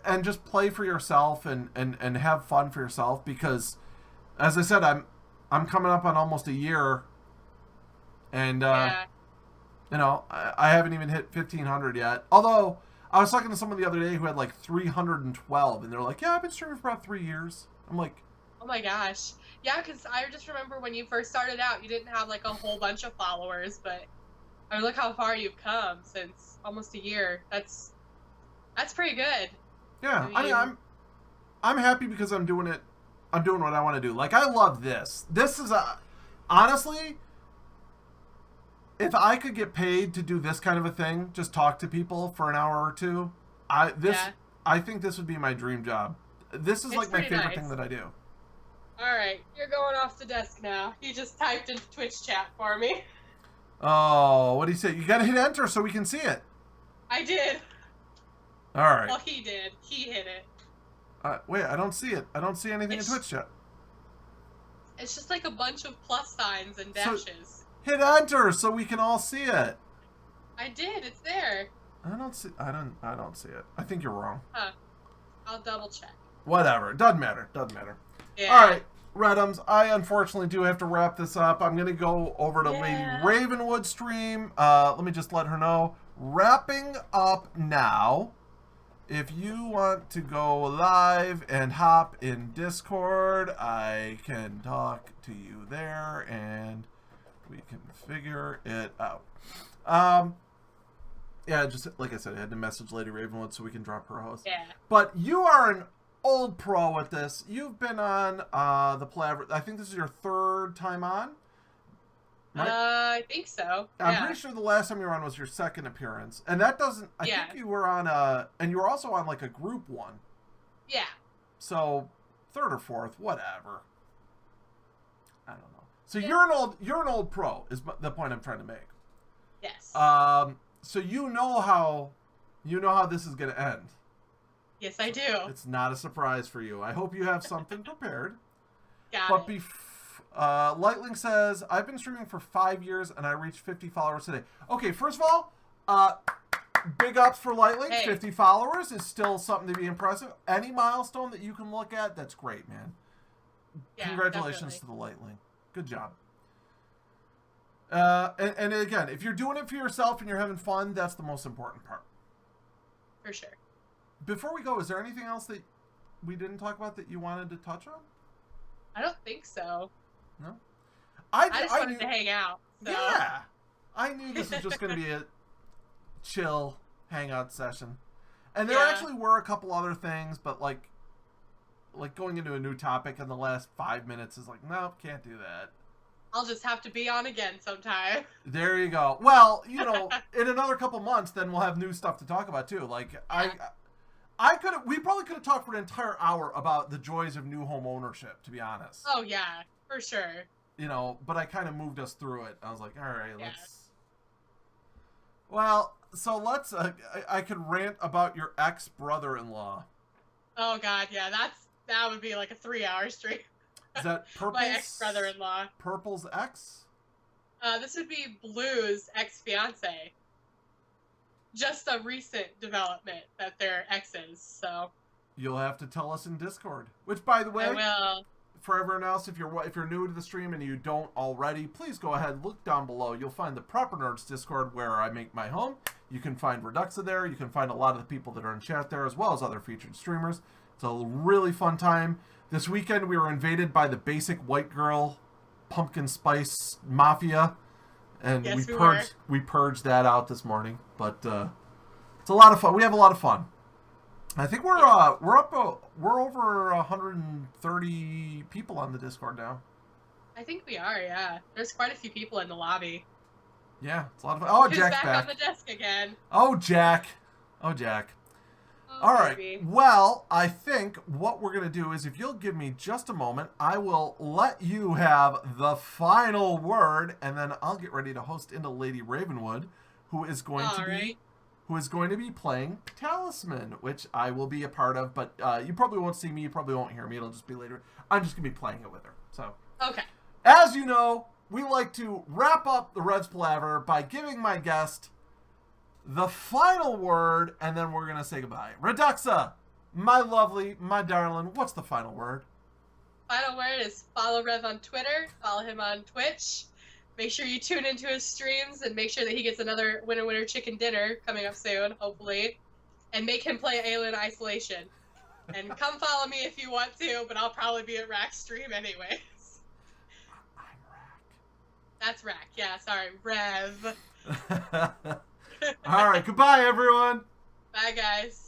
and just play for yourself and have fun for yourself, because, as I said, I'm coming up on almost a year, and I haven't even hit 1,500 yet. Although I was talking to someone the other day who had like 312, and they're like, "Yeah, I've been streaming for about 3 years." I'm like, oh my gosh. Yeah, because I just remember when you first started out, you didn't have like a whole bunch of followers, but I mean, look how far you've come since almost a year. That's pretty good. Yeah, I mean, I'm happy because I'm doing it. I'm doing what I want to do. Like, I love this. This is honestly, if I could get paid to do this kind of a thing, just talk to people for an hour or two, I think this would be my dream job. This is like my favorite thing that I do. Alright, you're going off the desk now. You just typed into Twitch chat for me. Oh, what do you say? You gotta hit enter so we can see it. I did. Alright. Well, he did. He hit it. Wait, I don't see it. I don't see anything in Twitch chat. It's just like a bunch of plus signs and dashes. So, hit enter so we can all see it. I did. It's there. I don't see it. I think you're wrong. Huh. I'll double check. Whatever. Doesn't matter. Yeah. All right, Redums, I unfortunately do have to wrap this up. I'm going to go over to Lady Ravenwood's stream. Let me just let her know. Wrapping up now. If you want to go live and hop in Discord, I can talk to you there, and we can figure it out. Yeah, just like I said, I had to message Lady Ravenwood so we can drop her host. Yeah. But you are an old pro at this. You've been on the Palaver. I think this is your third time on. Right? I think so. I'm pretty sure the last time you were on was your second appearance, and that doesn't. I think you were on and you were also on like a group one. Yeah. So third or fourth, whatever. I don't know. So you're an old pro is the point I'm trying to make. Yes. So you know how this is going to end. Yes, I do. It's not a surprise for you. I hope you have something prepared. Got it. Lightling says, I've been streaming for 5 years and I reached 50 followers today. Okay, first of all, big ups for Lightling. Hey. 50 followers is still something to be impressive. Any milestone that you can look at, that's great, man. Yeah, Congratulations definitely. to the Lightling. Good job. And again, if you're doing it for yourself and you're having fun, that's the most important part. For sure. Before we go, is there anything else that we didn't talk about that you wanted to touch on? I don't think so. No? I just wanted to hang out. So. Yeah. I knew this was just going to be a chill hangout session. And there actually were a couple other things, but like going into a new topic in the last 5 minutes is like, nope, can't do that. I'll just have to be on again sometime. There you go. Well, in another couple months, then we'll have new stuff to talk about too. Like we probably could have talked for an entire hour about the joys of new home ownership, to be honest. Oh yeah, for sure. But I kind of moved us through it. I was like, all right, let's. Well, so let's. I could rant about your ex-brother-in-law. Oh god, yeah, that would be like a 3-hour stream. Is that Purple's? My ex-brother-in-law. Purple's ex? This would be Blue's ex-fiance. Just a recent development that they're exes, so. You'll have to tell us in Discord. Which, by the way, I will. For everyone else, if you're new to the stream and you don't already, please go ahead, look down below. You'll find the Proper Nerds Discord where I make my home. You can find Reduxa there. You can find a lot of the people that are in chat there, as well as other featured streamers. It's a really fun time. This weekend we were invaded by the basic white girl pumpkin spice mafia, and Yes, we purged that out this morning. But it's a lot of fun. We have a lot of fun. I think we're over 130 people on the Discord now. I think we are, yeah. There's quite a few people in the lobby. Yeah, it's a lot of fun. Oh, Who's Jack's back on the desk again? Oh, Jack. Oh, Jack. Oh, All right. baby. Well, I think what we're going to do is if you'll give me just a moment, I will let you have the final word, and then I'll get ready to host into Lady Ravenwood, who is going to be playing Talisman, which I will be a part of, but you probably won't see me, you probably won't hear me, it'll just be later. I'm just going to be playing it with her. So, Okay. as you know, we like to wrap up the Rev's Palaver by giving my guest the final word, and then we're going to say goodbye. Reduxa, my lovely, my darling, what's the final word? Final word is follow Rhev on Twitter, follow him on Twitch. Make sure you tune into his streams and make sure that he gets another Winner Chicken Dinner coming up soon, hopefully. And make him play Alien Isolation. And come follow me if you want to, but I'll probably be at Rack's stream anyways. I'm Rack. That's Rack, yeah, sorry, Rhev. All right, goodbye, everyone. Bye, guys.